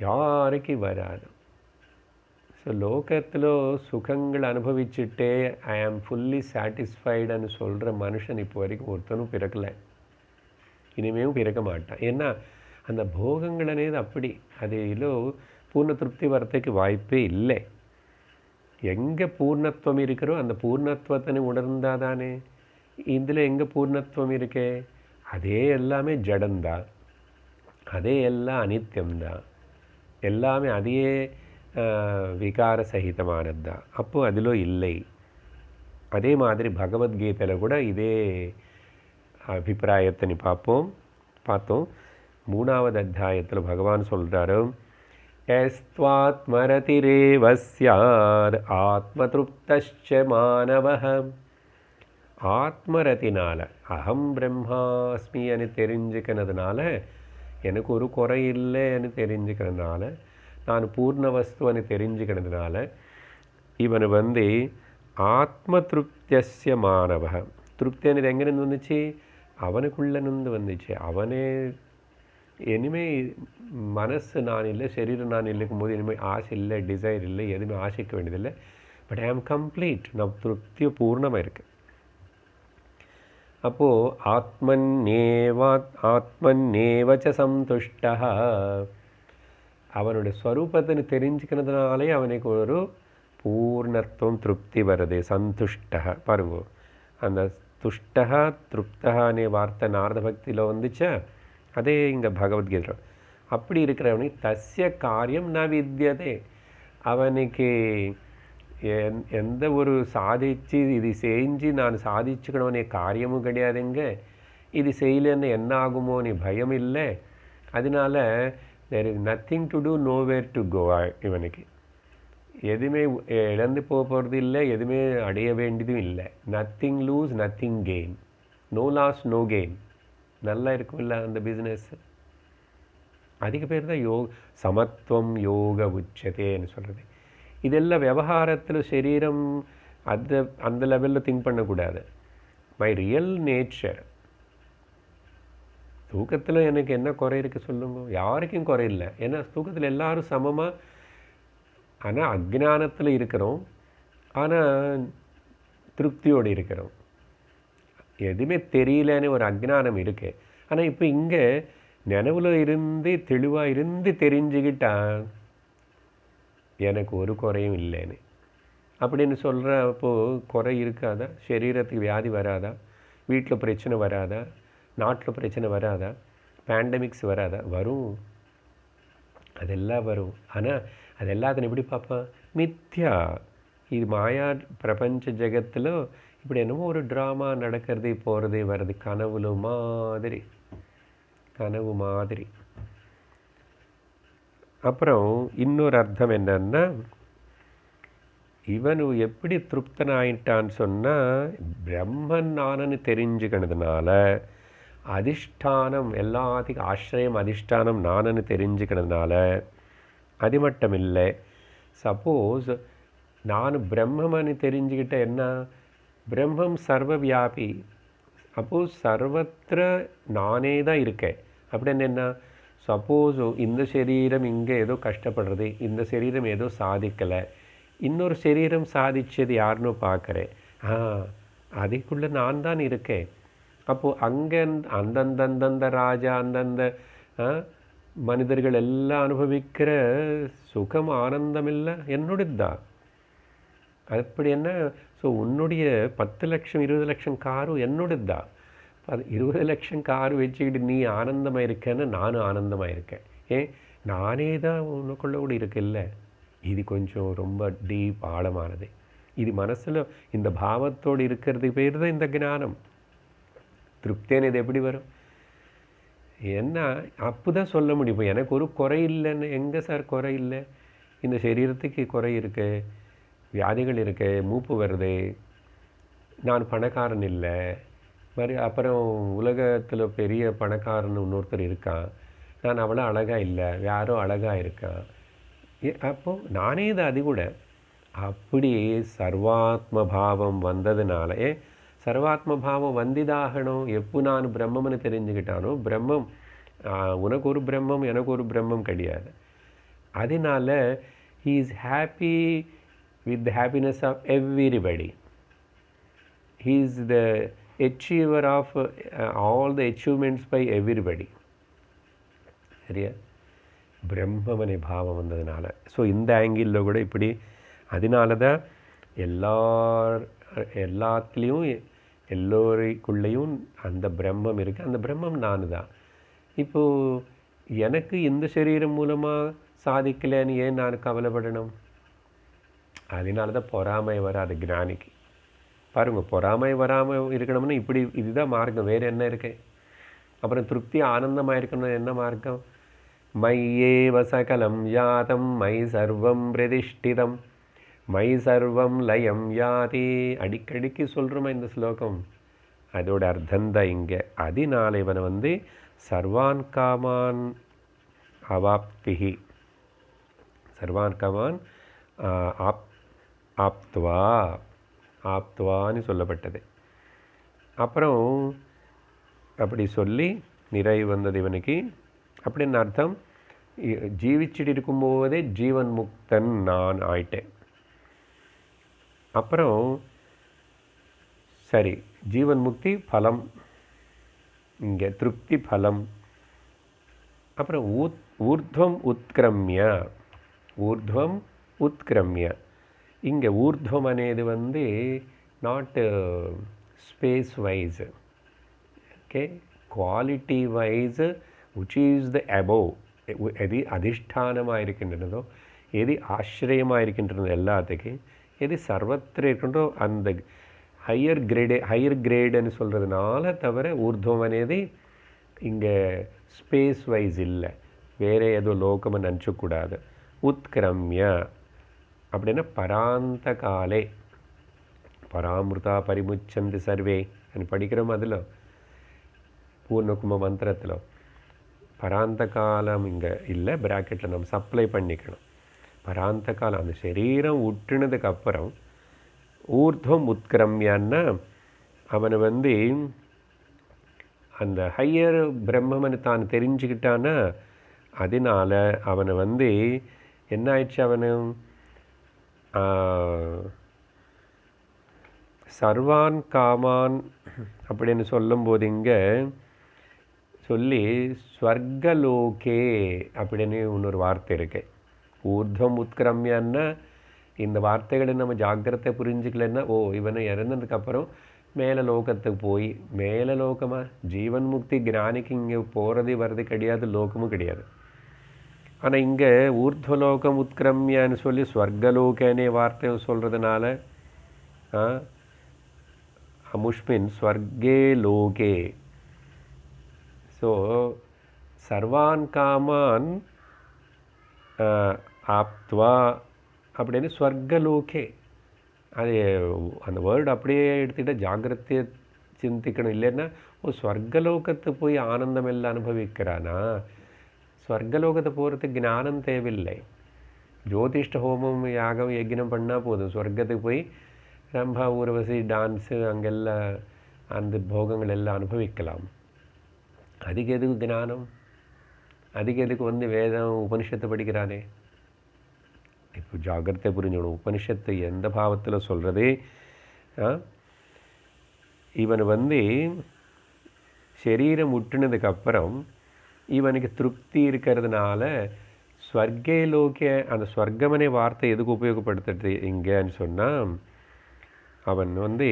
யாருக்கு வராது. ஸோ லோகத்தில் சுகங்கள் அனுபவிச்சுட்டே ஐ ஆம் ஃபுல்லி சாட்டிஸ்ஃபைடுன்னு சொல்கிற மனுஷன் இப்போ வரைக்கும் ஒருத்தனும் பிறக்கலை, இனிமேவும் பிறக்க மாட்டான். ஏன்னா அந்த போகங்கள் అనేది அப்படி அதில் பூர்ண திருப்தி வரத்துக்கு வாய்ப்பே இல்லை. எங்கே பூர்ணத்துவம் இருக்கிறோ அந்த பூர்ணத்துவத்தினை உணர்ந்தால் தானே. இதில் எங்கே பூர்ணத்துவம் இருக்கே? அதே எல்லாமே ஜடந்தான், அதே எல்லாம் அனித்தியம்தான், எல்லாமே அதையே விகார சகிதமானது தான். அப்போது அதிலோ இல்லை. அதே மாதிரி பகவத்கீதையில் கூட இதே அபிப்பிராயத்தை பார்த்தோம். 3வது அத்தியாயத்தில் பகவான் சொல்கிறாரு, எஸ்த்வாத்மரதிரேவ ஸ்யாத் ஆத்மத்ருப்தஸ்ச மானவஹ ஆத்மரத்தினால அகம் பிரம்மாஸ்மின்னு தெரிஞ்சுக்கிறதுனால, எனக்கு ஒரு குறை இல்லைன்னு தெரிஞ்சுக்கிறதுனால, நான் பூர்ண வஸ்துன்னு தெரிஞ்சுக்கிறதுனால, இவன் ஆத்ம திருப்தியஸ்ய மாணவ. திருப்தியானது எங்கேருந்து வந்துச்சு? அவனுக்குள்ளேருந்து வந்துச்சு. அவனே இனிமே மனசு நான் இல்லை, சரீரம் நான் இல்லைக்கும் போது இனிமேல் ஆசை இல்லை, டிசைர் இல்லை, எதுவுமே ஆசைக்க வேண்டியதில்லை. பட் ஐ ஆம் கம்ப்ளீட். நான் திருப்தியை பூர்ணமாக இருக்குது. அப்போது ஆத்மன்னேவச்ச சந்துஷ்டா, அவனுடைய ஸ்வரூபத்தை தெரிஞ்சுக்கிறதுனாலே அவனுக்கு ஒரு பூர்ணத்துவம் திருப்தி வருது. சந்துஷ்டா பாருங்க, அந்த துஷ்டா திருப்தகானே வார்த்தை நாரத பக்தியில் வந்துச்சா, அதே இங்கே பகவத்கீதை. அப்படி இருக்கிறவனுக்கு தஸ்ய காரியம் ந வித்தியதே, அவனுக்கு எந்த ஒரு சாதிச்சு இது செஞ்சு நான் சாதிச்சுக்கணும்னே காரியமும் கிடையாதுங்க. இது செய்யலன்னு என்ன ஆகுமோ நீ பயம் இல்லை. அதனால there is nothing to do, nowhere to go. இவனுக்கு எதுவுமே இழந்து போகிறது இல்லை, எதுவுமே அடைய வேண்டியதும் இல்லை. Nothing lose, nothing gain. No loss, no gain. நல்லா இருக்கும் இல்லை அந்த பிஸ்னஸ். அதிக பேர் தான் சமத்துவம் யோக உச்சதேன்னு சொல்கிறது. இதெல்லாம் விவகாரத்தில் சரீரம் அந்த லெவலில் திங்க் பண்ணக்கூடாது. My real nature. தூக்கத்தில் எனக்கு என்ன குறை இருக்குது சொல்லுங்க? யாருக்கும் குறை இல்லை. ஏன்னா தூக்கத்தில் எல்லாரும் சமமாக, ஆனால் அஜ்ஞானத்தில் இருக்கிறோம், ஆனால் திருப்தியோடு இருக்கிறோம். எதுவுமே தெரியலன்னு ஒரு அஜ்ஞானம் இருக்கு. ஆனால் இப்போ இங்கே நினைவில் இருந்து தெளிவாக இருந்து தெரிஞ்சுக்கிட்டான் எனக்கு ஒரு குறையும் இல்லைன்னு அப்படின்னு சொல்கிறப்போ குறை இருக்காதா? சரீரத்துக்கு வியாதி வராதா? வீட்டில் பிரச்சனை வராதா? நாட்டில் பிரச்சனை வராதா? பேண்டமிக்ஸ் வராதா? வரும், அதெல்லாம் வரும். ஆனால் அது எல்லாத்தையும் எப்படி பார்ப்பான்? மித்யா. இது மாயா பிரபஞ்ச ஜெகத்தில் இப்படி என்னமோ ஒரு ட்ராமா நடக்கிறது, போகிறது வர்றது, கனவு மாதிரி. அப்புறம் இன்னொரு அர்த்தம் என்னன்னா, இவன் எப்படி திருப்தனாயிட்டான்னு சொன்னால், பிரம்மன் நானன்னு தெரிஞ்சுக்கிறதுனால அதிஷ்டானம் எல்லாத்துக்கும் ஆசிரியம் அதிஷ்டானம் நானன்னு தெரிஞ்சுக்கிறதுனால அது மட்டும் இல்லை. சப்போஸ் நான் பிரம்மன்னு தெரிஞ்சுக்கிட்ட என்ன, பிரம்மம் சர்வ வியாபி. அப்போது சர்வத்திர நானே தான் இருக்கேன். அப்படின்னு என்ன, சப்போஸ் இந்த சரீரம் இங்கே ஏதோ கஷ்டப்படுறது, இந்த சரீரம் ஏதோ சாதிக்கலை, இன்னொரு சரீரம் சாதிச்சது யாருன்னு பார்க்குறேன், அதுக்குள்ளே நான் தான் இருக்கேன். அப்போது அங்கே அந்தந்த ராஜா அந்தந்த மனிதர்கள் எல்லாம் அனுபவிக்கிற சுகம் ஆனந்தம் இல்லை என்னுடையது தான். அப்படி என்ன, ஸோ உன்னுடைய 10 லட்சம் 20 லட்சம் காரும் என்னுடையது தான். 20 லட்சம் கார் வச்சுக்கிட்டு நீ ஆனந்தமாக இருக்கேன்னு நானும் ஆனந்தமாக இருக்கேன். ஏன், நானே தான் உனக்குள்ள கூட இருக்குல்ல. இது கொஞ்சம் ரொம்ப டீப் ஆழமானது. இது மனசில் இந்த பாவத்தோடு இருக்கிறது பேர் தான் இந்த ஞானம். திருப்தியான இது எப்படி வரும்? என்ன அப்போ தான் சொல்ல முடியும். இப்போ எனக்கு ஒரு குறை இல்லைன்னு. எங்கே சார் குறை இல்லை? இந்த சரீரத்துக்கு குறை இருக்கு, வியாதிகள் இருக்கு, மூப்பு வருது, நான் பணக்காரன் இல்லை, அப்புறம் உலகத்தில் பெரிய பணக்காரன் இன்னொருத்தர் இருக்கான், நான் அவ்வளோ அழகாக இல்லை, யாரோ அழகாக இருக்கான். அப்போது நானே தான் அது கூட. அப்படி சர்வாத்ம பாவம் வந்ததுனால, சர்வாத்ம பாவம் வந்திதாகணும். எப்போ நான் பிரம்மம்னு தெரிஞ்சுக்கிட்டானோ, பிரம்மம் உனக்கு ஒரு பிரம்மம் எனக்கு ஒரு பிரம்மம் கிடையாது. அதனால he is happy with the happiness of everybody. He is the achiever of all the achievements by everybody. சரியா? பிரம்மமனை பாவம் வந்ததுனால. ஸோ இந்த ஆங்கிளில் கூட இப்படி. அதனால தான் எல்லாத்துலேயும் எல்லோருக்குள்ளேயும் அந்த பிரம்மம் இருக்குது. அந்த பிரம்மம் நான் தான். இப்போது எனக்கு இந்த சரீரம் மூலமாக சாதிக்கலைன்னு ஏன் நான் கவலைப்படணும்? அதனால தான் பொறாமை வராது ஞானிக்கு. பாருங்கள், பொறாமை வராமல் இருக்கணும்னா இப்படி இதுதான் மார்க்கம். வேறு என்ன இருக்கு? அப்புறம் திருப்தி ஆனந்தமாக இருக்கணும் என்ன மார்க்கம்? மையேவ சகலம் யாதம் மை சர்வம் பிரதிஷ்டிதம் மை சர்வம் லயம் யாதி அடிக்கடிக்கு சொல்கிறோமா இந்த ஸ்லோகம். அதோட அர்த்தந்தான் இங்கே. அதனால இவனை வந்து சர்வான் காமான் அவாப்திஹி, சர்வான் காமான் ஆப்த்வா, ஆப்த்வான்னு சொல்லப்பட்டது. அப்புறம் அப்படி சொல்லி நிறைவு வந்தது இவனுக்கு. அப்படின்னு அர்த்தம், ஜீவிச்சுட்டு இருக்கும்போதே ஜீவன் முக்தன் நான் ஆயிட்டேன். அப்புறம் சரி, ஜீவன் முக்தி பலம், இங்கே திருப்தி பலம். அப்புறம் ஊர்த்வம் உத்கிரமிய, ஊர்த்வம் உத்கிரமிய. இங்கே ஊர்த்வம் అనేది வந்து not space wise, okay, quality wise, which is the above. எது அதிஷ்டானமாக இருக்கின்றனதோ, எது ஆசிரியமாக இருக்கின்றனதோ எல்லாத்துக்கும், எது சர்வத்திர இருக்கின்றோ அந்த ஹையர் கிரேடுன்னு சொல்கிறதுனால தவிர ஊர்துவம் అనేది இங்கே ஸ்பேஸ் வைஸ் இல்லை, வேறு ஏதோ லோகமாக நினச்சக்கூடாது. உத்கிரமிய அப்படின்னா பராந்த காலே, பராமிருதா பரிமுச்சந்தி சர்வே అని படிக்கிறோம். அதில் பூர்ணகும்ப மந்திரத்தில் பராந்த காலம் இங்கே இல்லை, ப்ராக்கெட்டில் நம்ம சப்ளை பண்ணிக்கணும். பராந்த காலம் அந்த சரீரம் விட்டுனதுக்கப்புறம் ஊர்துவம் உத்கிரமியான்னா அவனை வந்து அந்த ஹையர் பிரம்மன்னு தான் தெரிஞ்சுக்கிட்டான்னா அதனால அவனை வந்து என்ன ஆயிடுச்சு, அவனு சர்வான் காமான் அப்படின்னு சொல்லும்போது இங்கே சொல்லி ஸ்வர்கலோகே அப்படின்னு இன்னொரு வார்த்தை இருக்கு. ஊர்துவம் உத்கிரமியான்னா இந்த வார்த்தைகளை நம்ம ஜாக்கிரதை புரிஞ்சுக்கலன்னா, ஓ இவனை இறந்ததுக்கப்புறம் மேலே லோகத்துக்கு போய், மேலே லோகமாக ஜீவன் முக்தி ஞானிக்கு இங்கே போகிறது வர்றது கிடையாது, லோகமும் கிடையாது. ஆனால் இங்கே ஊர்துவலோகம் உத்கிரமியான்னு சொல்லி ஸ்வர்கலோகனே வார்த்தை சொல்கிறதுனால அமுஷ்மின் ஸ்வர்கே லோகே. ஸோ சர்வான் காமான் ஆப்த்வா அப்படின்னு ஸ்வர்கலோகே. அது அந்த வேர்டு அப்படியே எடுத்துக்கிட்டால் ஜாகிரதையை சிந்திக்கணும். இல்லைன்னா ஓ ஸ்வர்கலோகத்தை போய் ஆனந்தம் எல்லாம் அனுபவிக்கிறானா? ஸ்வர்கலோகத்தை போகிறதுக்கு ஞானம் தேவையில்லை. ஜோதிஷ்ட ஹோமம் யாகம் யஜ்னம் பண்ணால் போதும், ஸ்வர்க்கத்துக்கு போய் ரம்பா ஊர்வசி டான்ஸு அங்கெல்லாம் அந்த போகங்கள் எல்லாம் அனுபவிக்கலாம். அதுக்கு எதுக்கு ஞானம்? அதுக்கு எதுக்கு வந்து வேதம் உபனிஷத்தை படிக்கிறானே? இப்போ ஜாகிரதை புரிஞ்சுக்கணும். உபனிஷத்தை எந்த பாவத்தில் சொல்கிறதே, இவன் வந்து சரீரம் விட்டுனதுக்கப்புறம் இவனுக்கு திருப்தி இருக்கிறதுனால ஸ்வர்கே லோகே, அந்த ஸ்வர்க்கமனே வார்த்தை எதுக்கு உபயோகப்படுத்துறது இங்கேன்னு சொன்னால், அவன் வந்து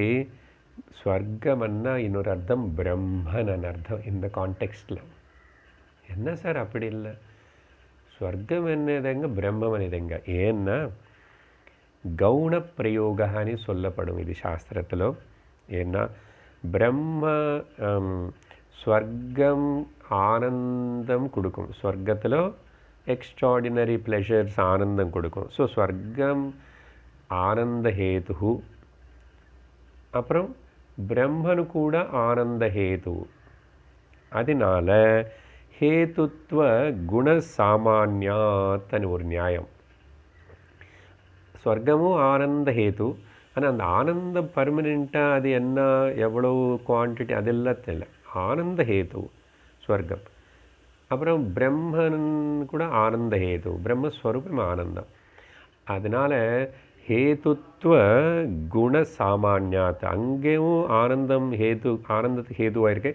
ஸ்வர்க்கமன்னா இன்னொரு அர்த்தம் பிரம்மன் அர்த்தம் இந்த கான்டெக்ஸ்டில். என்ன சார் அப்படி இல்லை, ஸ்வர்க்கம் என்னதுங்க பிரம்மம் என்னதுங்க? ஏன்னா கவுன பிரயோகான்னு சொல்லப்படும் இது சாஸ்திரத்தில். ஏன்னா பிரம்ம ஸ்வர்க்கம் ஆனந்தம் கொடுக்கும், ஸ்வர்க்கத்தில் எக்ஸ்ட்ராடினரி ப்ளெஷர்ஸ் ஆனந்தம் கொடுக்கும். ஸோ ஸ்வர்க்கம் ஆனந்த ஹேது, அப்புறம் பிரம்மனு கூட ஆனந்த ஹேது. அதனால ஹேதுத்வ குண சாமான்யாத்தன்னு ஒரு நியாயம். ஸ்வர்க்கமும் ஆனந்த ஹேது, ஆனால் அந்த ஆனந்தம் பர்மனெண்ட்டாக அது என்ன எவ்வளோ குவான்டிட்டி அதெல்லாம் தெரியல. ஆனந்த ஹேது ஸ்வர்க்கம். அப்புறம் பிரம்மன் கூட ஆனந்த ஹேது, பிரம்மஸ்வரூபம் ஆனந்தம். அதனால் ஹேதுத்வ குண சாமான்யாத், அங்கேயும் ஆனந்தம் ஹேது, ஆனந்தத்துக்கு ஹேதுவாக இருக்கு,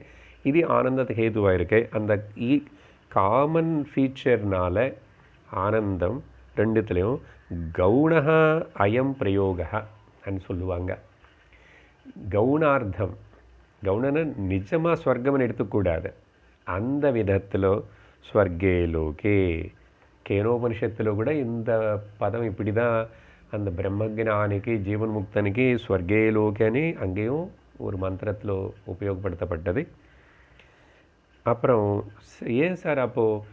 இது ஆனந்தத்துக்கு ஹேதுவாக இருக்கு. அந்த காமன் ஃபீச்சர்னால ஆனந்தம் ரெண்டுத்துலேயும் கவுணா அயம் பிரயோகன்னு சொல்லுவாங்க. கவுனார்த்தம், கவுனன்னு நிஜமாக ஸ்வர்க்கம்னு எடுத்துக்கூடாது. அந்த விதத்தில் ஸ்வர்கே லோகே, கேனோபனிஷத்தில் கூட இந்த பதம் இப்படி தான் அந்த பிரம்மஜானிக்கு ஜீவன் முக்தனுக்கு ஸ்வர்கே லோகேன்னு அங்கேயும் ஒரு மந்திரத்தில் உபயோகப்படுத்தப்பட்டது. அப்புறம் ஏன் சார் அப்போது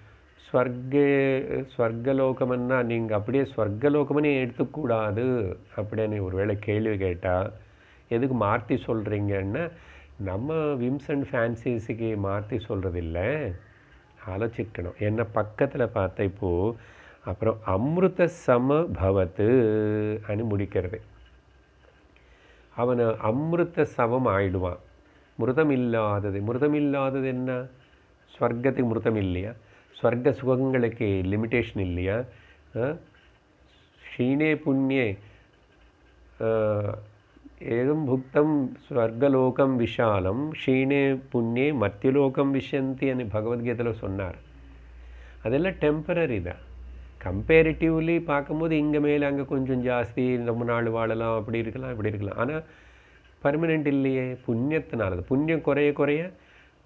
ஸ்வர்கலோகம்னா நீங்கள் அப்படியே ஸ்வர்கலோகம்னே எடுத்துக்கூடாது அப்படின்னு ஒருவேளை கேள்வி கேட்டால் எதுக்கு மாற்றி சொல்கிறீங்கன்னா, நம்ம விம்ஸ் அண்ட் ஃபேன்சிஸுக்கு மாற்றி சொல்கிறதில்ல, ஆலோசிக்கணும். என்ன பக்கத்தில் பார்த்த இப்போது அப்புறம் அமிர்த சம பவத்து అని முடிக்கிறது. அவனை அமிர்த சமம் ஆயிடுவான். மிருதம் இல்லாதது என்ன? ஸ்வர்க்கத்துக்கு மிருதம் இல்லையா? ஸ்வர்க்க சுகங்களுக்கு லிமிட்டேஷன் இல்லையா? க்ஷீணே புண்ணியே ஏகம் புக்தம் ஸ்வர்கலோகம் விஷாலம் க்ஷீணே புண்ணியே மத்தியலோகம் விஷயந்தி అని பகவத்கீதையில் சொன்னார். அதெல்லாம் டெம்பரரி தான். கம்பேரிட்டிவ்லி பார்க்கும்போது இங்கே மேலே அங்கே கொஞ்சம் ஜாஸ்தி, ரொம்ப நாள் வாழலாம், அப்படி இருக்கலாம் இப்படி இருக்கலாம். ஆனால் பர்மனெண்ட் இல்லையே, புண்ணியத்தினால. புண்ணியம் குறைய குறைய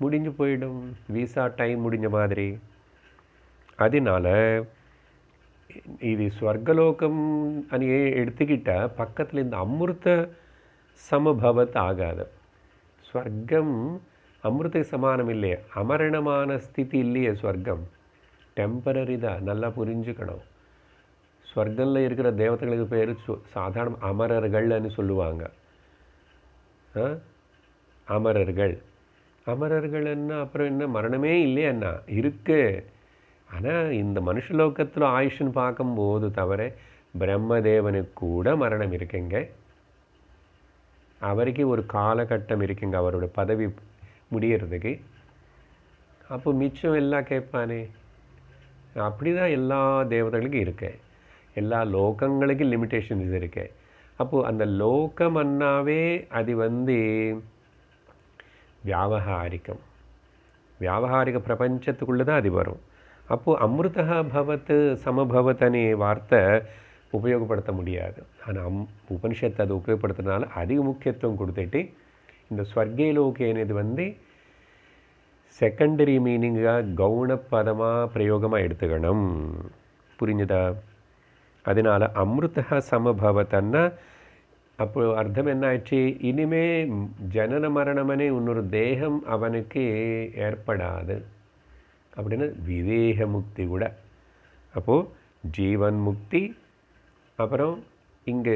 முடிஞ்சு போயிடும், வீசா டைம் முடிஞ்ச மாதிரி. அதனால் இது ஸ்வர்கலோகம் అని எடுத்துக்கிட்டால் பக்கத்தில் இந்த அமிர்த சமபவத் ஆகாது. ஸ்வர்க்கம் அமிர்தத்துக்கு சமானம் இல்லையே, அமரணமான ஸ்திதி இல்லையே. ஸ்வர்க்கம் டெம்பரரி தான், நல்லா புரிஞ்சுக்கணும். ஸ்வர்க்கத்தில் இருக்கிற தேவதைகளுக்கு பேர் சாதாரண அமரர்கள்னு சொல்லுவாங்க. அமரர்கள் என்ன, அப்புறம் என்ன, மரணமே இல்லையண்ணா இருக்கு. ஆனால் இந்த மனுஷலோகத்தில் ஆயுஷ்ன்னு பார்க்கும்போது தவிர பிரம்மதேவனுக்கு கூட மரணம் இருக்குங்க. அவருக்கு ஒரு காலகட்டம் இருக்குங்க அவரோட பதவி முடியறதுக்கு. அப்போ மிச்சம் எல்லாம் கேட்பானே. அப்படி தான் எல்லா தேவதைகளுக்கும் இருக்கு, எல்லா லோகங்களுக்கும் லிமிட்டேஷன்ஸ் இருக்கு. அப்போது அந்த லோகமன்னாவே அது வியாவகாரிக பிரபஞ்சத்துக்குள்ளே தான் அது வரும். அப்போது அமிர்தா பவத் சமபவத் அనే வார்த்தை உபயோகப்படுத்த முடியாது. ஆனால் உபனிஷத்து அதை உபயோகப்படுத்துறதுனால அதிக முக்கியத்துவம் கொடுத்துட்டு இந்த ஸ்வர்கே லோகே అనేది செகண்டரி மீனிங்காக கவுனப்பதமாக பிரயோகமாக எடுத்துக்கணும். புரிஞ்சுதா? அதனால் அமிர்தா சமபவத்தன்னா அப்போ அர்த்தம் என்ன ஆயிடுச்சு? இனிமே ஜனன மரணமனே இன்னொரு தேகம் அவனுக்கு ஏற்படாது அப்படின்னு விதேக முக்தி கூட. அப்போது ஜீவன் முக்தி, அப்புறம் இங்கே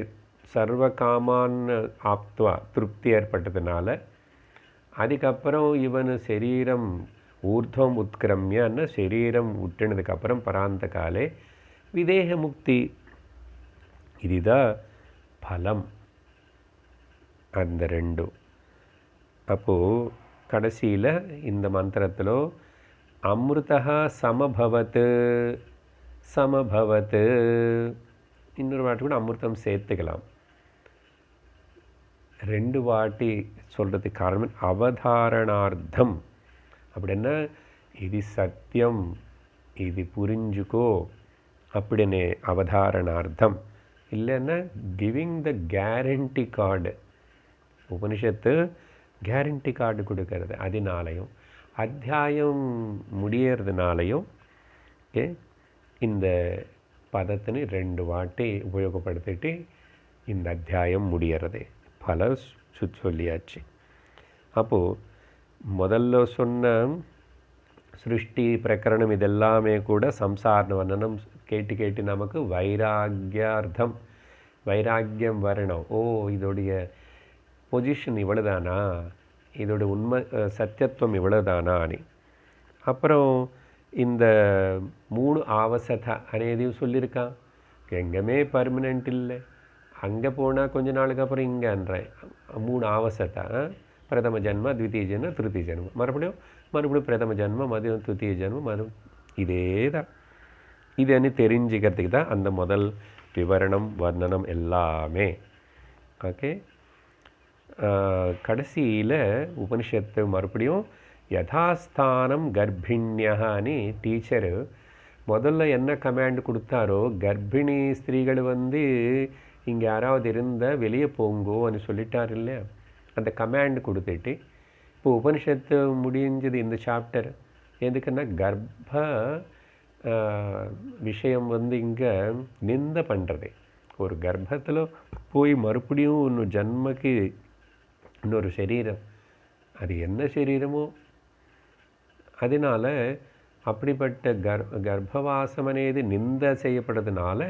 சர்வ காமான்னு ஆப்துவா திருப்தி ஏற்பட்டதுனால அதுக்கப்புறம் இவன் சரீரம் ஊர்துவம் உத்கிரமியன்னு சரீரம் விட்டுனதுக்கப்புறம் பராந்த காலே விதேக முக்தி. இதுதான் பலம். அந்த ரெண்டும் அப்போது கடைசியில் இந்த மந்திரத்தில் அமிர்தா சமபவத் இன்னொரு வாட்டி கூட அமிர்தம் சேர்த்துக்கலாம். ரெண்டு வாட்டி சொல்கிறதுக்கு காரணம் அவதாரணார்த்தம். அப்படின்னா இது சத்தியம், இது புரிஞ்சுக்கோ அப்படின்னு அவதாரணார்த்தம். இல்லைன்னா giving the guarantee card. Upanishad guarantee card கொடுக்கறது. அதனாலையும் அத்தியாயம் முடியறதுனாலையும் இந்த பதத்தினை ரெண்டு வாட்டி உபயோகப்படுத்திட்டு இந்த அத்தியாயம் முடியறது. பல சொல்லியாச்சு. அப்போது முதல்ல சொன்ன சிருஷ்டி பிரகரணம் இதெல்லாமே கூட சம்சார வர்ணனம் கேட்டு நமக்கு வைராக்கியம் வரணும். ஓ, இதோடைய பொசிஷன் இவ்வளோதானா, இதோட உண்மை சத்தியத்துவம் இவ்வளோதானான்னு. அப்புறம் இந்த 3 ஆவசதா அனைதையும் சொல்லியிருக்கான். எங்கேயுமே பர்மனெண்ட் இல்லை, அங்கே போனால் கொஞ்ச நாளுக்கு அப்புறம் இங்கேன்றேன். 3 ஆவசதா, பிரதம ஜன்ம, த்விதீய ஜன்ம, திருத்தீய ஜன்ம, மறுபடியும் பிரதம ஜன்ம, மறுபடியும் திருத்தீய ஜன்மம், இதே தான். இதுன்னு தெரிஞ்சுக்கிறதுக்கு தான் அந்த முதல் விவரணம் வர்ணனம் எல்லாமே. ஓகே, கடைசியில் உபனிஷத்து மறுபடியும் யதாஸ்தானம் கர்ப்பிணியான்னு டீச்சரு முதல்ல என்ன கமாண்ட் கொடுத்தாரோ, கர்ப்பிணி ஸ்திரீகள் இங்கே யாராவது இருந்தால் வெளியே போங்கோன்னு சொல்லிட்டார் இல்லையா, அந்த கமாண்ட் கொடுத்துட்டு இப்போ உபனிஷத்து முடிஞ்சது இந்த சாப்டர். எதுக்குன்னா கர்ப்ப விஷயம் இங்கே நிந்த பண்ணுறது. ஒரு கர்ப்பத்தில் போய் மறுபடியும் இன்னொரு ஜன்மக்கு இன்னொரு சரீரம், அது என்ன சரீரமோ அதனால் அப்படிப்பட்ட கர்ப்பவாசம் అనేది நிந்த செய்யப்படுறதுனால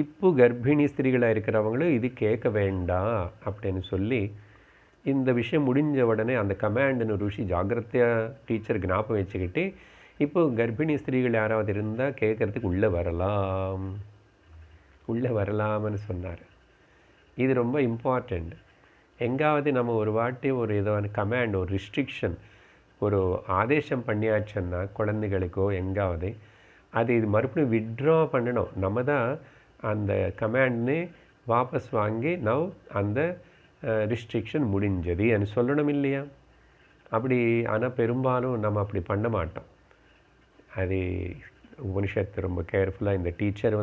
இப்போ கர்ப்பிணி ஸ்திரீகளாக இருக்கிறவங்களும் இது கேட்க வேண்டாம் அப்படின்னு சொல்லி இந்த விஷயம் முடிஞ்ச உடனே அந்த கமாண்டுன்னு ருஷி ஜாகிரதையாக டீச்சர் ஞாபகம் வச்சுக்கிட்டு இப்போ கர்ப்பிணி ஸ்திரீகள் யாராவது இருந்தால் கேட்குறதுக்கு உள்ளே வரலாம்னு சொன்னார். இது ரொம்ப இம்பார்ட்டண்ட். எங்காவது நம்ம ஒரு வாட்டி ஒரு ஏதாவது கமாண்ட், ஒரு ரிஸ்ட்ரிக்ஷன், ஒரு ஆதேசம் பண்ணியாச்சுன்னா குழந்தைகளுக்கோ எங்காவது அது இது மறுபடியும் வித்ட்ரா பண்ணணும். நம்ம தான் அந்த கமாண்ட்னு வாபஸ் வாங்கி அந்த ரிஸ்ட்ரிக்ஷன் முடிஞ்சதுன்னு சொல்லணும் இல்லையா? அப்படி ஆனால் பெரும்பாலும் நம்ம அப்படி பண்ண மாட்டோம். அது உபனிஷத்து ரொம்ப கேர்ஃபுல்லாக இந்த டீச்சர்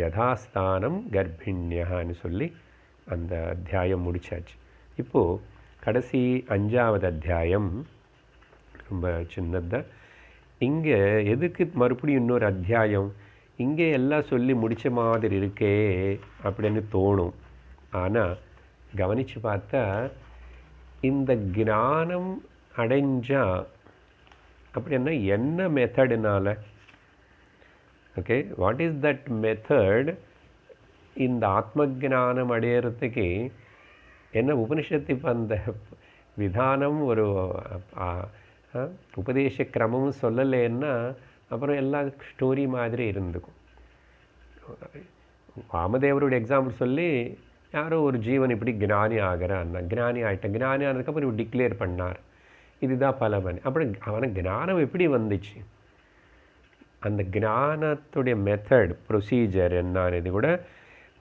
யதாஸ்தானம் கர்ப்பிணியான்னு சொல்லி அந்த அத்தியாயம் முடிச்சாச்சு. இப்போது கடைசி 5வது அத்தியாயம் ரொம்ப சின்னதாக. இங்கே எதுக்கு மறுபடியும் இன்னொரு அத்தியாயம்? இங்கே எல்லாம் சொல்லி முடித்த மாதிரி இருக்கே அப்படின்னு தோணும். ஆனால் கவனித்து பார்த்தா இந்த ஞானம் அடைஞ்சால் அப்படின்னா என்ன மெத்தடுனால, okay, what is that method? இந்த ஆத்ம ஜானம் அடையிறதுக்கு என்ன உபனிஷத்து இப்போ அந்த விதானம் ஒரு உபதேச கிரமமும் சொல்லலைன்னா அப்புறம் எல்லா ஸ்டோரி மாதிரி இருந்துக்கும். வாமதேவருடைய எக்ஸாம்பிள் சொல்லி யாரோ ஒரு ஜீவன் இப்படி ஞானி ஆகிறான்னா, ஞானி ஆகிட்டான், ஞானி ஆனதுக்கப்புறம் இவர் டிக்ளேர் பண்ணார் இதுதான் பலவன். அப்படி அவனுக்கு ஞானம் எப்படி வந்துச்சு? அந்த ஞானத்துடைய மெத்தட், ப்ரொசீஜர் என்னது கூட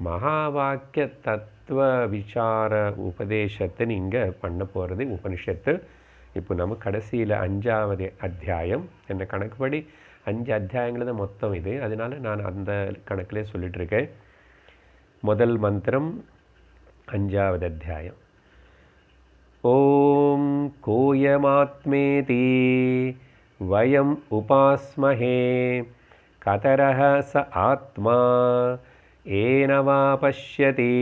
மகா வாக்கிய தத்துவ விசார உபதேசத்தை நீங்கள் பண்ண போகிறது உபனிஷத்து. இப்போ நம்ம கடைசியில் 5வது அத்தியாயம், என்ன கணக்குப்படி 5 அத்தியாயங்கள் தான் மொத்தம் இது, அதனால் நான் அந்த கணக்கிலே சொல்லிகிட்ருக்கேன். முதல் மந்திரம் 5வது அத்தியாயம். ஓம் கோயமாத்மேதி வயம் உபாஸ்மஹே கதரஹ ச ஆத்மா ஏன வா பஷ்யதி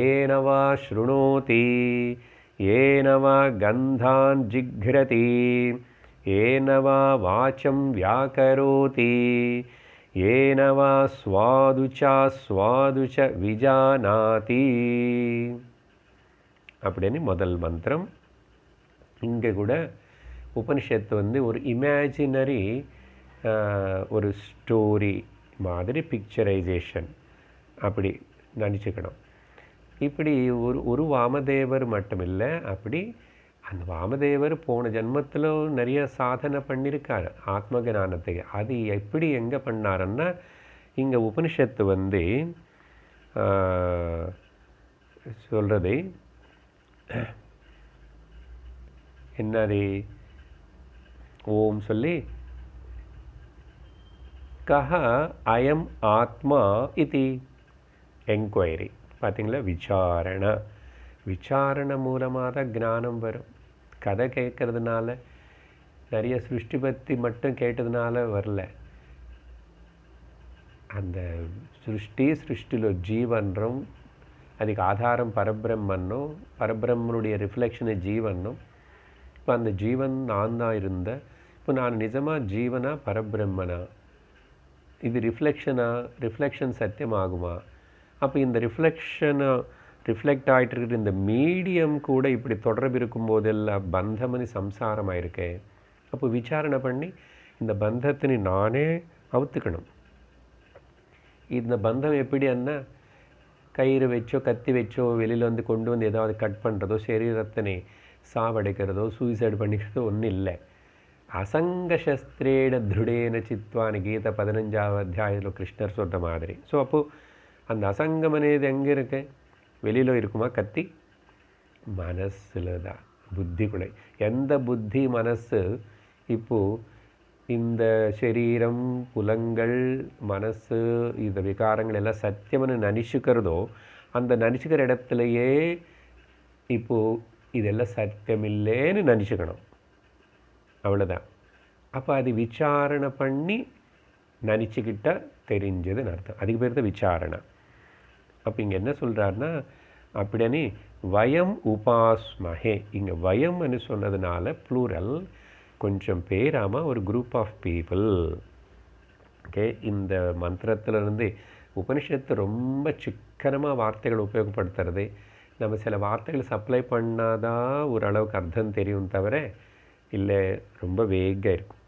ஏன வா ஸ்ருணோதி ஏன வா கந்தான் ஜிக்ரதி ஏன வா வாச்சம் வியாகரோதி ஏன வா ஸ்வாதுச்ச விஜானாதி அப்படின்னு முதல் மந்திரம். இங்கே கூட உபனிஷத்து ஒரு இமேஜினரி ஒரு ஸ்டோரி மாதிரி பிக்சரைசேஷன் அப்படி நினச்சிக்கணும். இப்படி ஒரு வாமதேவர் மட்டும் இல்லை, அப்படி அந்த வாமதேவர் போன ஜென்மத்தில் நிறைய சாதனை பண்ணியிருக்கார் ஆத்ம ஞானத்துக்கு. அது எப்படி எங்கே பண்ணாருன்னா இங்கே உபனிஷத்து சொல்கிறது என்னது, ஓம் சொல்லி கஹ அயம் ஆத்மா இது என்கொயரி. பார்த்தீங்களா, விசாரணை மூலமாக தான் ஞானம் வரும். கதை கேட்கறதுனால, நிறைய சிருஷ்டி பற்றி மட்டும் கேட்டதுனால வரல. அந்த சிருஷ்டிలో ஜீவன்றம், அதுக்கு ஆதாரம் பரபிரம்மன்னும், பரபிரம்மனுடைய ரிஃப்ளெக்ஷனு ஜீவன்னும். இப்போ அந்த ஜீவன் நான் தான் இருந்தேன், இப்போ நான் நிஜமாக ஜீவனா பரபிரம்மனா? இது ரிஃப்ளெக்ஷன் சத்தியமாகுமா? அப்போ இந்த ரிஃப்ளெக்ட் ஆகிட்டு இருக்கிற இந்த மீடியம் கூட இப்படி தொடர்பு இருக்கும்போதெல்லாம் பந்தமனி சம்சாரமாயிருக்கே. அப்போ விசாரணை பண்ணி இந்த பந்தத்தினை நானே அவுத்துக்கணும். இந்த பந்தம் எப்படின்னா, கயிறு வச்சோ கத்தி வச்சோ வெளியில் கொண்டு ஏதாவது கட் பண்ணுறதோ, சரீரத்தினை சாவடைக்கிறதோ, சூசைடு பண்ணிக்கிறதோ ஒன்றும் இல்லை. அசங்கசஸ்திரேட திருடேன சித்வான்னு கீதை 15வது அத்தியாயத்தில் கிருஷ்ணர் சொல்கிற மாதிரி. ஸோ அப்போது அந்த அசங்கம் అనేది எங்கே இருக்கு? வெளியில் இருக்குமா கத்தி? மனசில் தான். புத்தி கூட, எந்த புத்தி மனசு இப்போது இந்த சரீரம் புலங்கள் மனசு இந்த விகாரங்கள் எல்லாம் சத்தியம்னு நினச்சிக்கிறதோ, அந்த நினச்சிக்கிற இடத்துலையே இப்போது இதெல்லாம் சத்தியமில்லைன்னு நினச்சிக்கணும். அவ்வளோதான். அப்போ அது விசாரணை பண்ணி நினச்சிக்கிட்டால் தெரிஞ்சதுன்னு அர்த்தம். அதுக்கு பேர் தான் விசாரணை. அப்போ இங்கே என்ன சொல்கிறாருன்னா, அப்படியே வயம் உபாஸ்மஹே. இங்கே வயம்னு சொன்னதுனால ப்ளூரல். கொஞ்சம் பேராமல் ஒரு குரூப் ஆஃப் பீப்புள். ஓகே, இந்த மந்திரத்திலிருந்து உபனிஷத்து ரொம்ப சிக்கனமாக வார்த்தைகள் உபயோகப்படுத்துறது. நம்ம சில வார்த்தைகள் சப்ளை பண்ணாதான் ஓரளவுக்கு அர்த்தம் தெரியும் தவிர இல்லை ரொம்ப வேகாக இருக்கும்.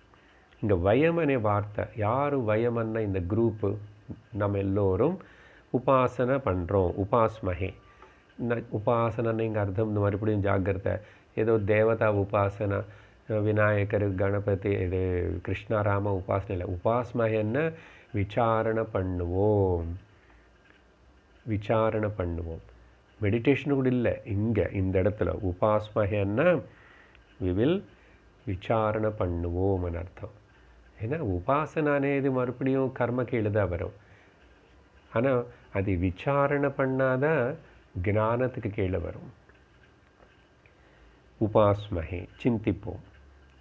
இங்கே வயம் அనే வார்த்தை, யார் வயமன்னா இந்த குரூப்பு, நம்ம எல்லோரும் உபாசனை பண்ணுறோம். உபாஸ்மஹே, உபாசனை இங்கே அர்த்தம் மறுபடியும் ஜாக்கிரதை. ஏதோ தேவதா உபாசனை, விநாயகர் கணபதி இது கிருஷ்ணாராம உபாசனை இல்லை. உபாஸ்மஹேன்னா விசாரணை பண்ணுவோம், விசாரணை பண்ணுவோம். மெடிடேஷனு கூட இல்லை இங்கே இந்த இடத்துல. உபாஸ்மஹேன்னா வி வில் விசாரணை பண்ணுவோம்னு அர்த்தம். ஏன்னா உபாசனை అనేది மறுபடியும் கர்ம கீழே தான் வரும். ஆனால் அது விசாரணை பண்ணாதான் ஞானத்துக்கு கீழே வரும். உபாஸ்மஹே, சிந்திப்போம்.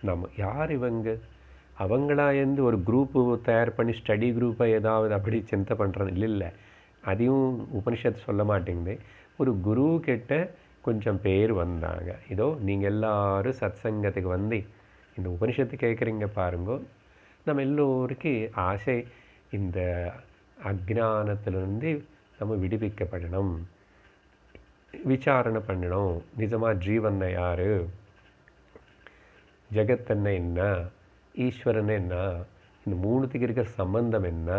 நம்ம யார் இவங்க, அவங்களா இருந்து ஒரு குரூப்பு தயார் பண்ணி ஸ்டடி குரூப்பை ஏதாவது அப்படி சிந்தை பண்ணுறது இல்லை. அதையும் உபனிஷத்து சொல்ல மாட்டேங்குது. ஒரு குரு கிட்ட கொஞ்சம் பேர் வந்தாங்க. இதோ நீங்கள் எல்லோரும் சத்சங்கத்துக்கு வந்து இந்த உபனிஷத்து கேட்குறீங்க பாருங்க. நம்ம எல்லோருக்கும் ஆசை இந்த அஜ்ஞானத்திலிருந்து நம்ம விடுவிக்கப்படணும், விசாரணை பண்ணணும். நிஜமாக ஜீவன் யார், ஜெகத்தன்ன என்ன, ஈஸ்வரன் என்ன, இந்த மூணுத்துக்கு இருக்கிற சம்பந்தம் என்ன,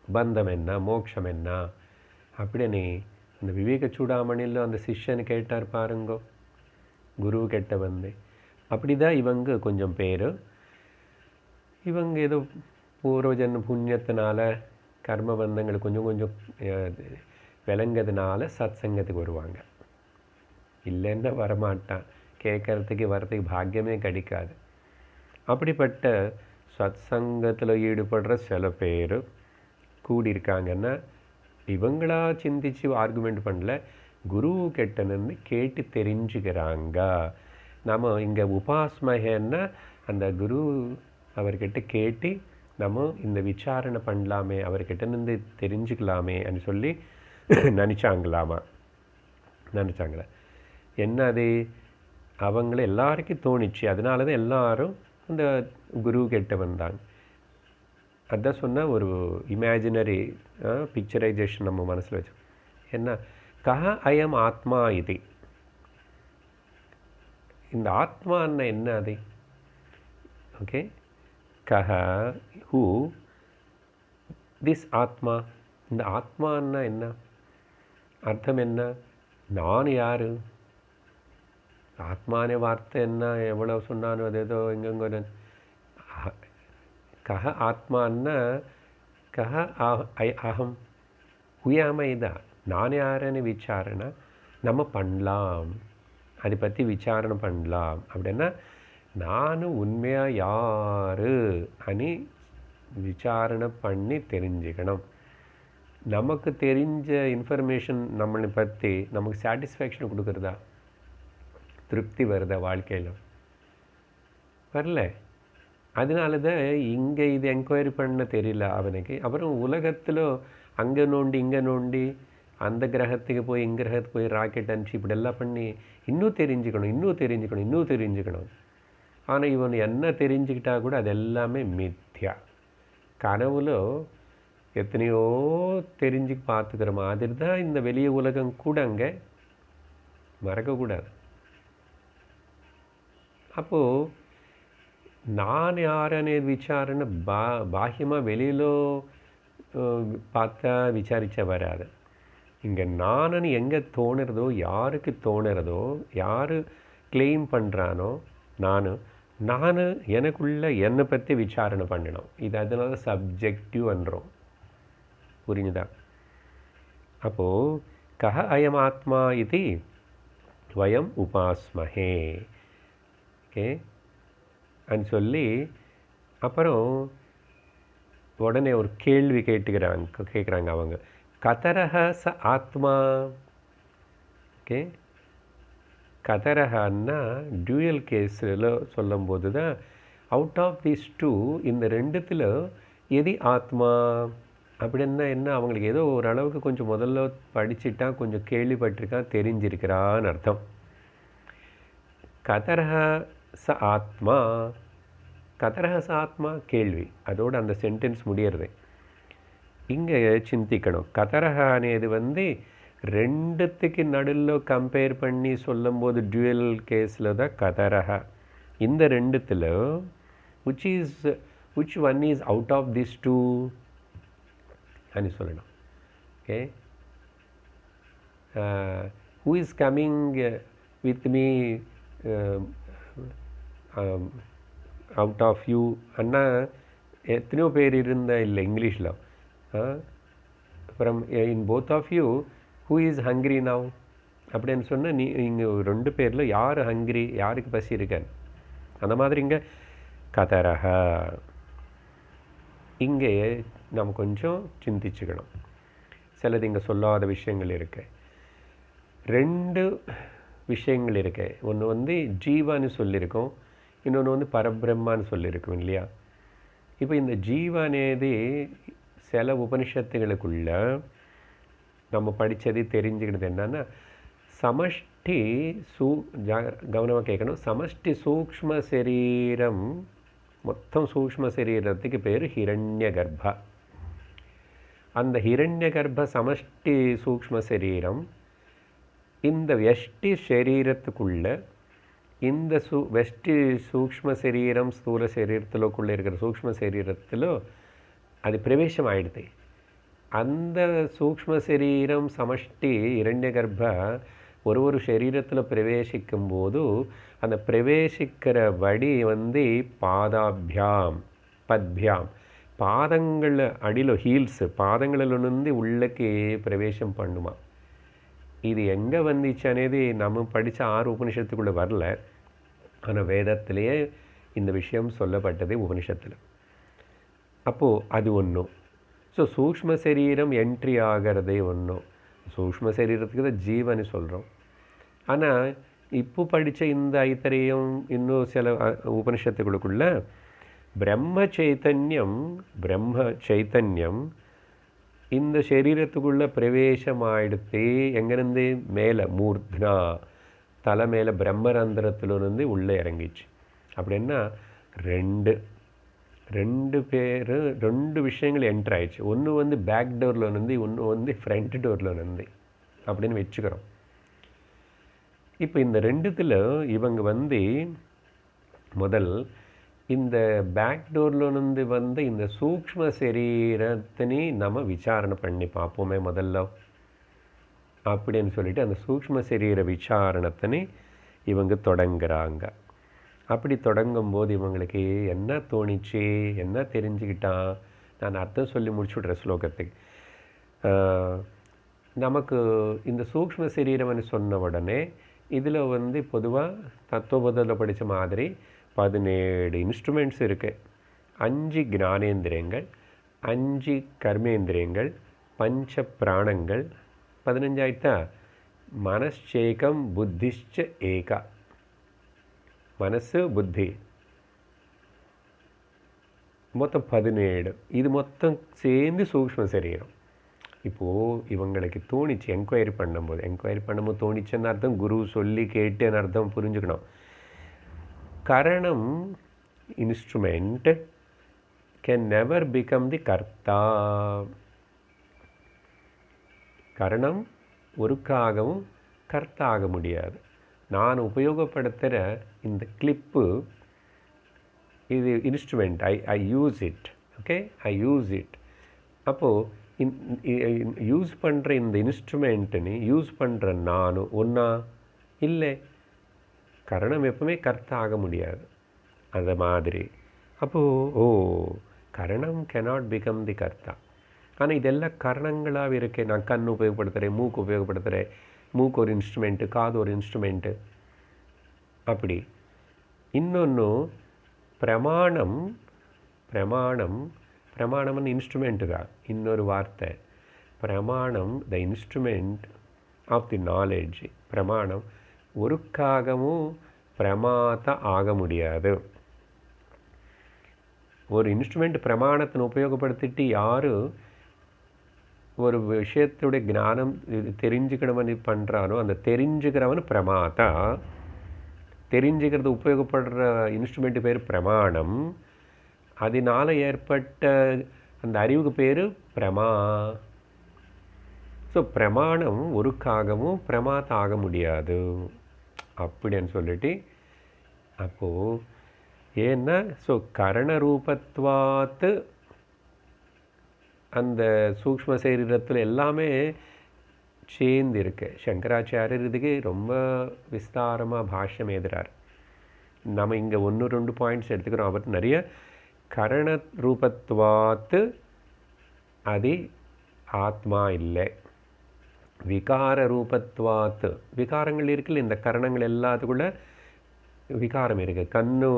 பந்தம் என்ன, மோட்சம் என்ன அப்படின்னு அந்த விவேக சூடாமணியில் அந்த சிஷ்யன் கேட்டார் பாருங்கோ, குரு கிட்ட வந்து. அப்படி தான் இவங்க கொஞ்சம் பேர். இவங்க ஏதோ பூர்வஜன்ம புண்ணியத்தினால கர்ம பந்தங்கள் கொஞ்சம் கொஞ்சம் விளங்கிறதுனால சத்சங்கத்துக்கு வருவாங்க. இல்லைன்னா வரமாட்டான், கேட்கறதுக்கு வரத்துக்கு பாக்கியமே கிடைக்காது. அப்படிப்பட்ட சத்சங்கத்தில் ஈடுபடுற சில பேர் கூடியிருக்காங்கன்னா இவங்களா சிந்திச்சு ஆர்குமெண்ட் பண்ணல, குரு கிட்டன்னு கேட்டு தெரிஞ்சுக்கிறாங்க. நம்ம இங்கே உபாஸ்மகன்னா அந்த குரு அவர்கிட்ட கேட்டு நம்ம இந்த விசாரணை பண்ணலாமே, அவர்கிட்டருந்து தெரிஞ்சுக்கலாமே அப்படின்னு சொல்லி நினச்சாங்களா. என்ன அது அவங்கள எல்லாருக்கும் தோணிச்சு. அதனால தான் எல்லாரும் அந்த குரு கிட்ட வந்தாங்க. அதான் சொன்னால் ஒரு இமேஜினரி பிக்சரைசேஷன் நம்ம மனசில் வச்சோம். என்ன கஹ அயம் ஆத்மா இது, இந்த ஆத்மான்னா என்ன அது? ஓகே, கஹ ஹூ திஸ் ஆத்மா, இந்த ஆத்மான்னா என்ன அர்த்தம், என்ன நான் யார்? ஆத்மானே வார்த்தை என்ன எவ்வளோ சொன்னாலும் அது ஏதோ எங்கெங்க. கஹ ஆத்மான்னா கஹ அகம் ஹுயாமைதா, நான் யாருன்னு விசாரணை நம்ம பண்ணலாம், அதை பற்றி விசாரணை பண்ணலாம். அப்படின்னா நான் உண்மையாக யார் అని விசாரணை பண்ணி தெரிஞ்சுக்கணும். நமக்கு தெரிஞ்ச இன்ஃபர்மேஷன் நம்மளை பற்றி நமக்கு சாட்டிஸ்ஃபேக்ஷன் கொடுக்குறதா, திருப்தி வருதா வாழ்க்கையில்? வரல. அதனால தான் இங்கே இது என்கொயரி பண்ண தெரியல அவனுக்கு. அப்புறம் உலகத்தில் அங்கே நோண்டி இங்கே நோண்டி அந்த கிரகத்துக்கு போய் இங்கே கிரகத்துக்கு போய் ராக்கெட் அனுப்பிச்சு இப்படியெல்லாம் பண்ணி இன்னும் தெரிஞ்சுக்கணும். ஆனால் இவன் என்ன தெரிஞ்சுக்கிட்டா கூட அது எல்லாமே மித்யா. கனவுல எத்தனையோ தெரிஞ்சு பார்த்துக்கிற மாதிரி தான் இந்த வெளிய உலகம் கூட. அங்கே மறக்கக்கூடாது. அப்போது நான் யாரనే விசாரணை பாஹ்யமாக வெளியில் பார்த்தா விசாரிச்சா வராது. இங்கே நானுன்னு எங்கே தோணுறதோ, யாருக்கு தோணுறதோ, யார் கிளைம் பண்ணுறானோ நான் எனக்குள்ள என்னை பற்றி விசாரணை பண்ணணும். இது அதனால சப்ஜெக்டிவ்ன்றோம். புரிஞ்சுதா? அப்போது கஹ அயம் ஆத்மா இது வயம் உபாஸ்மஹே. ஓகே అని சொல்லி அப்புறம் உடனே ஒரு கேள்வி கேட்குறாங்க அவங்க. கதரஹ ச ஆத்மா. ஓகே, கதரஹன்னா டியூயல் கேஸில் சொல்லும்போது தான் அவுட் ஆஃப் தீஸ் டூ இந்த ரெண்டுத்தில் எது ஆத்மா அப்படின்னா என்ன, அவங்களுக்கு ஏதோ ஓரளவுக்கு கொஞ்சம் முதல்ல படிச்சுட்டா கொஞ்சம் கேள்விப்பட்டிருக்கான் தெரிஞ்சிருக்கிறான்னு அர்த்தம். கதரஹ ச ஆத்மா. கதரஹ ச ஆத்மா கேள்வி, அதோடு அந்த சென்டென்ஸ் முடியறது. இங்கே சிந்திக்கணும், கதரஹ అనేది வந்து ரெண்டுத்துக்கு நடுவில் கம்பேர் பண்ணி சொல்லும்போது டுவெல் கேஸில் தான் கதரஹ. இந்த ரெண்டுத்தில் which one is out of these two అని சொல்லணும். Okay, who is coming with me out of you அண்ணா எத்தனையோ பேர் இருந்தா இல்லை இங்கிலீஷில். From in both of you who is hungry now அப்படின்னு சொன்னால் இங்கே ரெண்டு பேரில் யார் ஹங்கிரி, யாருக்கு பசி இருக்கேன், அந்த மாதிரி இங்கே கதரஹ. இங்கே நம்ம கொஞ்சம் சிந்திச்சுக்கணும், சிலது இங்கே சொல்லாத விஷயங்கள் இருக்கு. ரெண்டு விஷயங்கள் இருக்கு, ஒன்று வந்து ஜீவான்னு சொல்லியிருக்கோம், இன்னொன்று வந்து பரபிரம்மான்னு சொல்லியிருக்கோம் இல்லையா. இப்போ இந்த ஜீவானேது சில உபனிஷத்துகளுக்குள்ள நம்ம படித்தது தெரிஞ்சுக்கிட்டது என்னன்னா, சமஷ்டி கவனமாக கேட்கணும், சமஷ்டி சூக்ஷ்ம சரீரம், மொத்தம் சூக்ஷ்ம சரீரத்துக்கு பேர் ஹிரண்ய கர்ப்ப. அந்த ஹிரண்ய கர்ப்ப சமஷ்டி சூக்ஷ்ம சரீரம் இந்த வெஷ்டி சரீரத்துக்குள்ள, இந்த வெஷ்டி சூக்ஷ்ம சரீரம் ஸ்தூல சரீரத்திலோக்குள்ளே இருக்கிற சூக்ஷ்ம சரீரத்தில் அது பிரவேசம் ஆயிடுது. அந்த சூக்ஷ்ம சரீரம் சமஷ்டி இரண்ய கர்ப்ப ஒரு சரீரத்தில் பிரவேசிக்கும் போது அந்த பிரவேசிக்கிற வடி வந்து பாதாபியாம் பத்பியாம், பாதங்கள் அடியில் ஹீல்ஸ் பாதங்களில் வந்து உள்ளக்கு பிரவேசம் பண்ணுமா. இது எங்கே வந்துச்சு అనేది நம்ம படித்த 6 உபனிஷத்துக்குள்ளே வரல, ஆனால் வேதத்திலேயே இந்த விஷயம் சொல்லப்பட்டது உபனிஷத்தில். அப்போது அது ஒன்றும். ஸோ சூக்ஷ்ம சரீரம் என்ட்ரி ஆகிறதே ஒன்றும், சூக்ஷ்ம சரீரத்துக்கு தான் ஜீவன்னு சொல்கிறோம். ஆனால் இப்போ படித்த இந்த ஐத்தரையும் இன்னும் சில உபனிஷத்துகளுக்குள்ள பிரம்ம சைத்தன்யம் இந்த சரீரத்துக்குள்ளே பிரவேசமாயிடுத்து. எங்கேருந்து? மேலே மூர்த்னா, தலை மேலே பிரம்மரந்திரத்திலிருந்து உள்ளே இறங்கிச்சு. அப்படின்னா ரெண்டு விஷயங்கள் என்ட்ரு ஆயிடுச்சு. ஒன்று வந்து பேக் டோரில் இருந்து, ஒன்று வந்து ஃப்ரண்ட் டோரில் இருந்து அப்படின்னு வச்சுக்கிறோம். இப்போ இந்த ரெண்டுத்தில் இவங்க வந்து முதல் இந்த பேக் டோரில் இருந்து வந்து இந்த சூக்ஷ்ம சரீரத்தினி நம்ம விசாரணை பண்ணி பார்ப்போமே முதல்ல அப்படின்னு சொல்லிட்டு அந்த சூக்ஷ்ம சரீர விசாரணத்தினி இவங்க தொடங்குறாங்க. அப்படி தொடங்கும்போது இவங்களுக்கு என்ன தோணிச்சு, என்ன தெரிஞ்சுக்கிட்டான், நான் அர்த்தம் சொல்லி முடிச்சுட்றேன் ஸ்லோகத்துக்கு. நமக்கு இந்த சூக்ஷ்ம சரீரம்னு சொன்ன உடனே இதில் வந்து பொதுவாக தத்துவபோதத்தில் படித்த மாதிரி 17 இன்ஸ்ட்ருமெண்ட்ஸ் இருக்குது. 5 ஞானேந்திரியங்கள், 5 கர்மேந்திரியங்கள், 5 பிராணங்கள், 15 ஆயிட்டா. மனச்சேகம் புத்திஷ்ச ஏகா, மனசு புத்தி மொத்தம் 17. இது மொத்தம் சேர்ந்து சூக்ஷ்ம சரீரம். இப்போது இவங்களுக்கு தோணிச்சு என்கொயரி பண்ணும்போது தோணிச்சுன்னு அர்த்தம், குரு சொல்லி கேட்டுன்னு அர்த்தம் புரிஞ்சுக்கணும். கரணம் இன்ஸ்ட்ருமெண்ட் கேன் நெவர் பிகம் தி கர்த்தா. கரணம் ஒருக்காகவும் கர்த்தா ஆக முடியாது. நான் உபயோகப்படுத்துகிற இந்த கிளிப்பு, இது instrument, I use it. Okay, I use it. அப்போது யூஸ் பண்ணுற இந்த இன்ஸ்ட்ருமெண்ட்டுன்னு யூஸ் பண்ணுற நானும் ஒன்றா இல்லை. கரணம் எப்பவுமே கர்த்தா ஆக முடியாது. அந்த மாதிரி அப்போது கரணம் cannot become தி கர்த்தா. ஆனால் இதெல்லாம் கரணங்களாக இருக்கே. நான் கண் உபயோகப்படுத்துகிறேன், மூக்கு உபயோகப்படுத்துகிறேன், மூக்கு ஒரு இன்ஸ்ட்ருமெண்ட்டு, காது ஒரு இன்ஸ்ட்ருமெண்ட்டு. அப்படி இன்னொன்று பிரமாணம்னு இன்ஸ்ட்ருமெண்ட்டு தான். இன்னொரு வார்த்தை பிரமாணம், the instrument of the knowledge. பிரமாணம் ஒருக்காகவும் பிரமாத்த ஆக முடியாது. ஒரு இன்ஸ்ட்ருமெண்ட் பிரமாணத்தை உபயோகப்படுத்திட்டு யார் ஒரு விஷயத்துடைய ஞானம் தெரிஞ்சுக்கணும்னு பண்ணுறானோ அந்த தெரிஞ்சுக்கிறவன் பிரமாத்தா. தெரிஞ்சுக்கிறது உபயோகப்படுற இன்ஸ்ட்ருமெண்ட்டு பேர் பிரமாணம். அதனால் ஏற்பட்ட அந்த அறிவுக்கு பேர் பிரமா. ஸோ பிரமாணம் ஒருக்காகவும் பிரமாத் ஆக முடியாது அப்படின்னு சொல்லிட்டு, அப்போது ஏன்னா ஸோ கரணரூபத்வாத்து அந்த சூக்ஷ்ம சரீரத்தில் எல்லாமே சேர்ந்து இருக்கு. சங்கராச்சாரியர் இதுக்கு ரொம்ப விஸ்தாரமாக பாஷ்யம் எழுதுறார். நம்ம இங்கே 1-2 பாயிண்ட்ஸ் எடுத்துக்கிறோம். அவர் நிறைய கரண ரூபத்வாத்து அது ஆத்மா இல்லை, விகார ரூபத்வாத்து விகாரங்கள் இருக்குல்ல, இந்த கரணங்கள் எல்லாத்துக்குள்ள விகாரம் இருக்குது. கண்ணு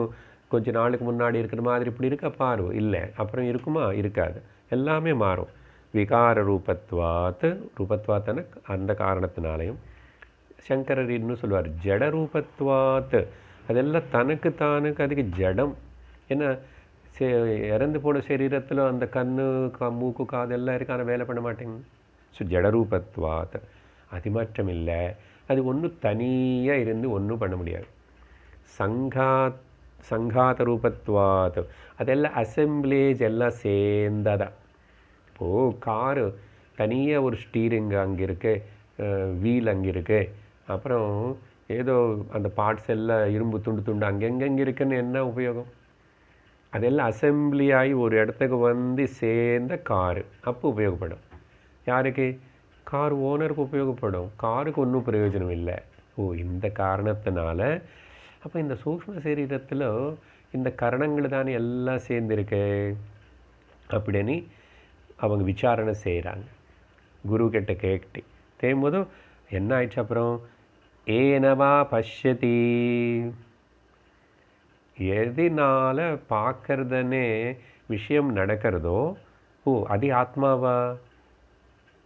கொஞ்ச நாளுக்கு முன்னாடி இருக்கிற மாதிரி இப்படி இருக்க பார்வை இல்லை, அப்புறம் இருக்குமா இருக்காது, எல்லாமே மாறும். விகார ரூபத்வாத்து, ரூபத்வாத்தன அந்த காரணத்தினாலையும். சங்கரர் இன்னும் சொல்லுவார் ஜட ரூபத்வாத்து, அதெல்லாம் தனக்கு அதுக்கு ஜடம். ஏன்னா இறந்து போன சரீரத்தில் அந்த கண்ணு மூக்கு காதெல்லாம் இருக்கு, ஆனால் வேலை பண்ண மாட்டேங்குது. ஸோ ஜடரூபத்வாத் அது மாற்றம் இல்லை, அது ஒன்றும் தனியாக இருந்து ஒன்றும் பண்ண முடியாது. சங்காத ரூபத்வாத் அதெல்லாம் அசம்பிளேஜ் எல்லாம் சேர்ந்ததான். இப்போது காரு தனியாக ஒரு ஸ்டீரிங் அங்கே இருக்கு, வீல் அங்கே இருக்கு, அப்புறம் ஏதோ அந்த பார்ட்ஸ் எல்லாம் இரும்பு துண்டு அங்கெங்கே இருக்குன்னு என்ன உபயோகம்? அதெல்லாம் அசம்பிளி ஆகி ஒரு இடத்துக்கு வந்து சேர்ந்த காரு அப்போ உபயோகப்படும். யாருக்கு? கார் ஓனருக்கு உபயோகப்படும், காருக்கு ஒன்றும் பிரயோஜனம் இல்லை. இந்த காரணத்தினால அப்போ இந்த சூக்ஷ்ம சரீரத்தில் இந்த கரணங்கள் தானே எல்லாம் சேர்ந்துருக்கு அப்படின்னு அவங்க விசாரணை செய்கிறாங்க. குரு கிட்ட கேட்டு தேயும்போதும் என்ன ஆயிடுச்சு? அப்புறம் ஏனவா பஷ்யதி, எதனால பார்க்கறதுனே விஷயம் நடக்கிறதோ அது ஆத்மாவா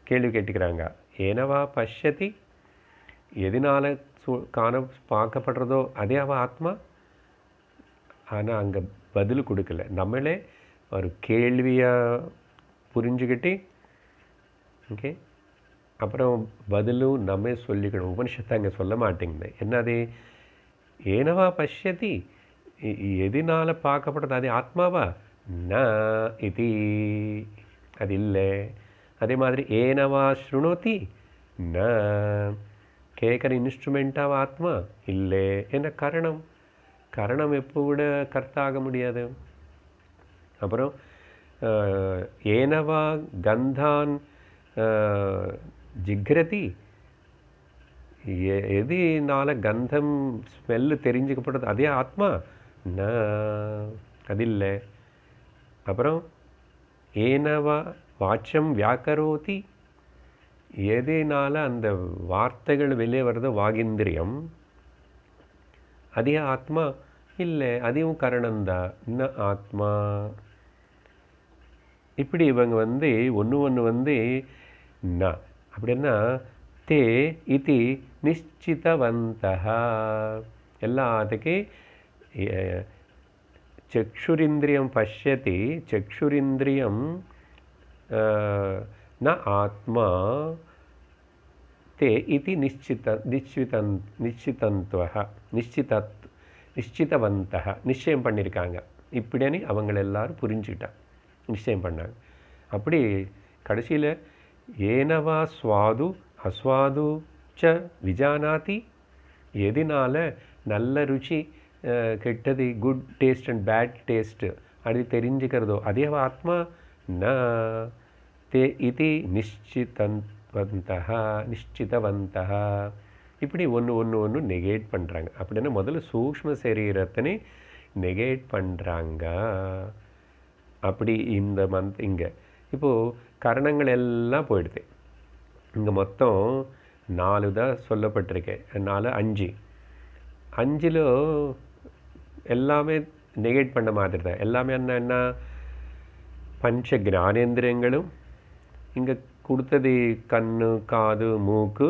கேள்வி கேட்டுக்கிறாங்க. ஏனவா பஷ்யதி, எதனால பார்க்கப்படுறதோ அதே அவ ஆத்மா. ஆனால் அங்கே பதில் கொடுக்கல. நம்மளே ஒரு கேள்வியை புரிஞ்சுக்கிட்டு ஓகே, அப்புறம் பதிலும் நம்ம சொல்லிக்கணும். உபனிஷத்தை அங்கே சொல்ல மாட்டேங்குது. என்னது? ஏனவா பஷ்யதி, எதனால பார்க்கப்படுறது அது ஆத்மாவா? ந இது, அது இல்லை. அதே மாதிரி ஏனவா ஸ்ருணோதி, ந கேட்குற இன்ஸ்ட்ருமெண்ட்டாவா ஆத்மா? இல்லை. என்ன கரணம் எப்போ விட கர்த்தாக முடியாது. அப்புறம் ஏனவா கந்தான் ஜிக்ரதி, எதனால கந்தம் ஸ்மெல்லு தெரிஞ்சுக்கப்படுறது அதே ஆத்மா? ந அது இல்லை. அப்புறம் ஏனவா வாச்சம் வியாக்கரோதி, எதனால அந்த வார்த்தைகள் வெளியே வர்றது வாகிந்திரியம் அதே ஆத்மா? இல்லை, அதையும் கரணம்தான், ந ஆத்மா. இப்படி இவங்க வந்து ஒன்று ந அப்படின்னா தே இது நிச்சிதவந்தஹ, எல்லாத்துக்கு சக்ஷுரிந்திரியம் பஷ்யதி, சக்ஷுரிந்திரியம் ந ஆத்மா, தே இது நிச்சிதவந்தஹ நிச்சயம் பண்ணியிருக்காங்க. இப்படின்னு அவங்கள எல்லாரும் புரிஞ்சுக்கிட்டாங்க, நிச்சயம் பண்ணாங்க. அப்படி கடைசியில் ஏனவா ஸ்வாது அஸ்வாது ச விஜானாதி, எதனால நல்ல ருச்சி கெட்டது, good taste and bad taste அது தெரிஞ்சுக்கிறதோ அதே ஆத்மா? ந தே இது நிச்சிதவந்தஹ. இப்படி ஒன்று நெகேட் பண்ணுறாங்க. அப்படின்னா முதல்ல சூக்ஷ்ம சரீரத்தினை நெகேட் பண்ணுறாங்க. அப்படி இந்த இங்கே இப்போது கரணங்கள் எல்லாம் போயிடுது. இங்கே மொத்தம் 4 தான் சொல்லப்பட்டிருக்கேன். 4 5 5ல் எல்லாமே நெகேட் பண்ண மாதிரி தான். எல்லாமே என்ன பஞ்ச ஞானேந்திரியங்களும் இங்கே கொடுத்தது கண்ணு காது மூக்கு,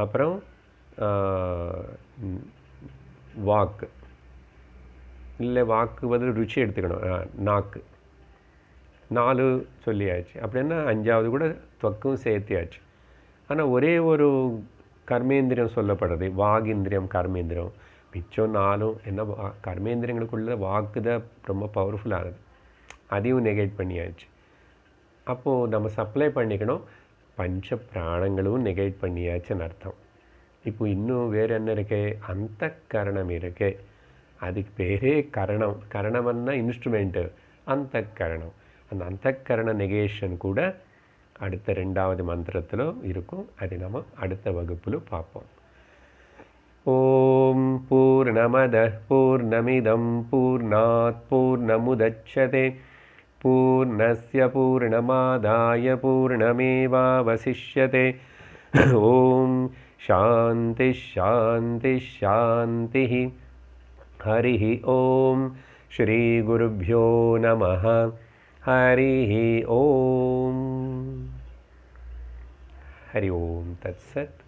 அப்புறம் வாக்கு. இல்லை, வாக்கு பதில் ருச்சி எடுத்துக்கணும், நாக்கு. 4 சொல்லியாச்சு. அப்படின்னா 5வது கூட துவக்கும் சேர்த்தியாச்சு. ஆனால் ஒரே ஒரு கர்மேந்திரியம் சொல்லப்படுறது, வாகிந்திரியம் கர்மேந்திரியம். மிச்சம் நாளும் என்ன கர்மேந்திரங்களுக்குள்ள வாக்கு தான் ரொம்ப பவர்ஃபுல்லானது, அதையும் நெகேட் பண்ணியாச்சு. அப்போது நம்ம சப்ளை பண்ணிக்கணும், பஞ்ச பிராணங்களும் நெகேட் பண்ணியாச்சுன்னு அர்த்தம். இப்போ இன்னும் வேறு என்ன இருக்கு, அந்த கரணம் இருக்கு, அதுக்கு பேரே கரணம். கரணம்னா இன்ஸ்ட்ருமெண்ட்டு, அந்த கரணம். அந்த அந்த கரண நெகேஷன் கூட அடுத்த 2வது மந்திரத்தில் இருக்கும். அதை நம்ம அடுத்த வகுப்பில் பார்ப்போம். ஓம் பூர்ணமத பூர்ணமிதம் பூர்ணாத் பூர்ணமுதச்யதே பூர்ணஸ்ய பூர்ணமாதாய பூர்ணமேவாவசிஷ்யதே. ஓம் சாந்தி சாந்தி சாந்தி. हरिः ओम श्री गुरुभ्यो नमः. हरिः ओम. हरि ओम तत्सत्.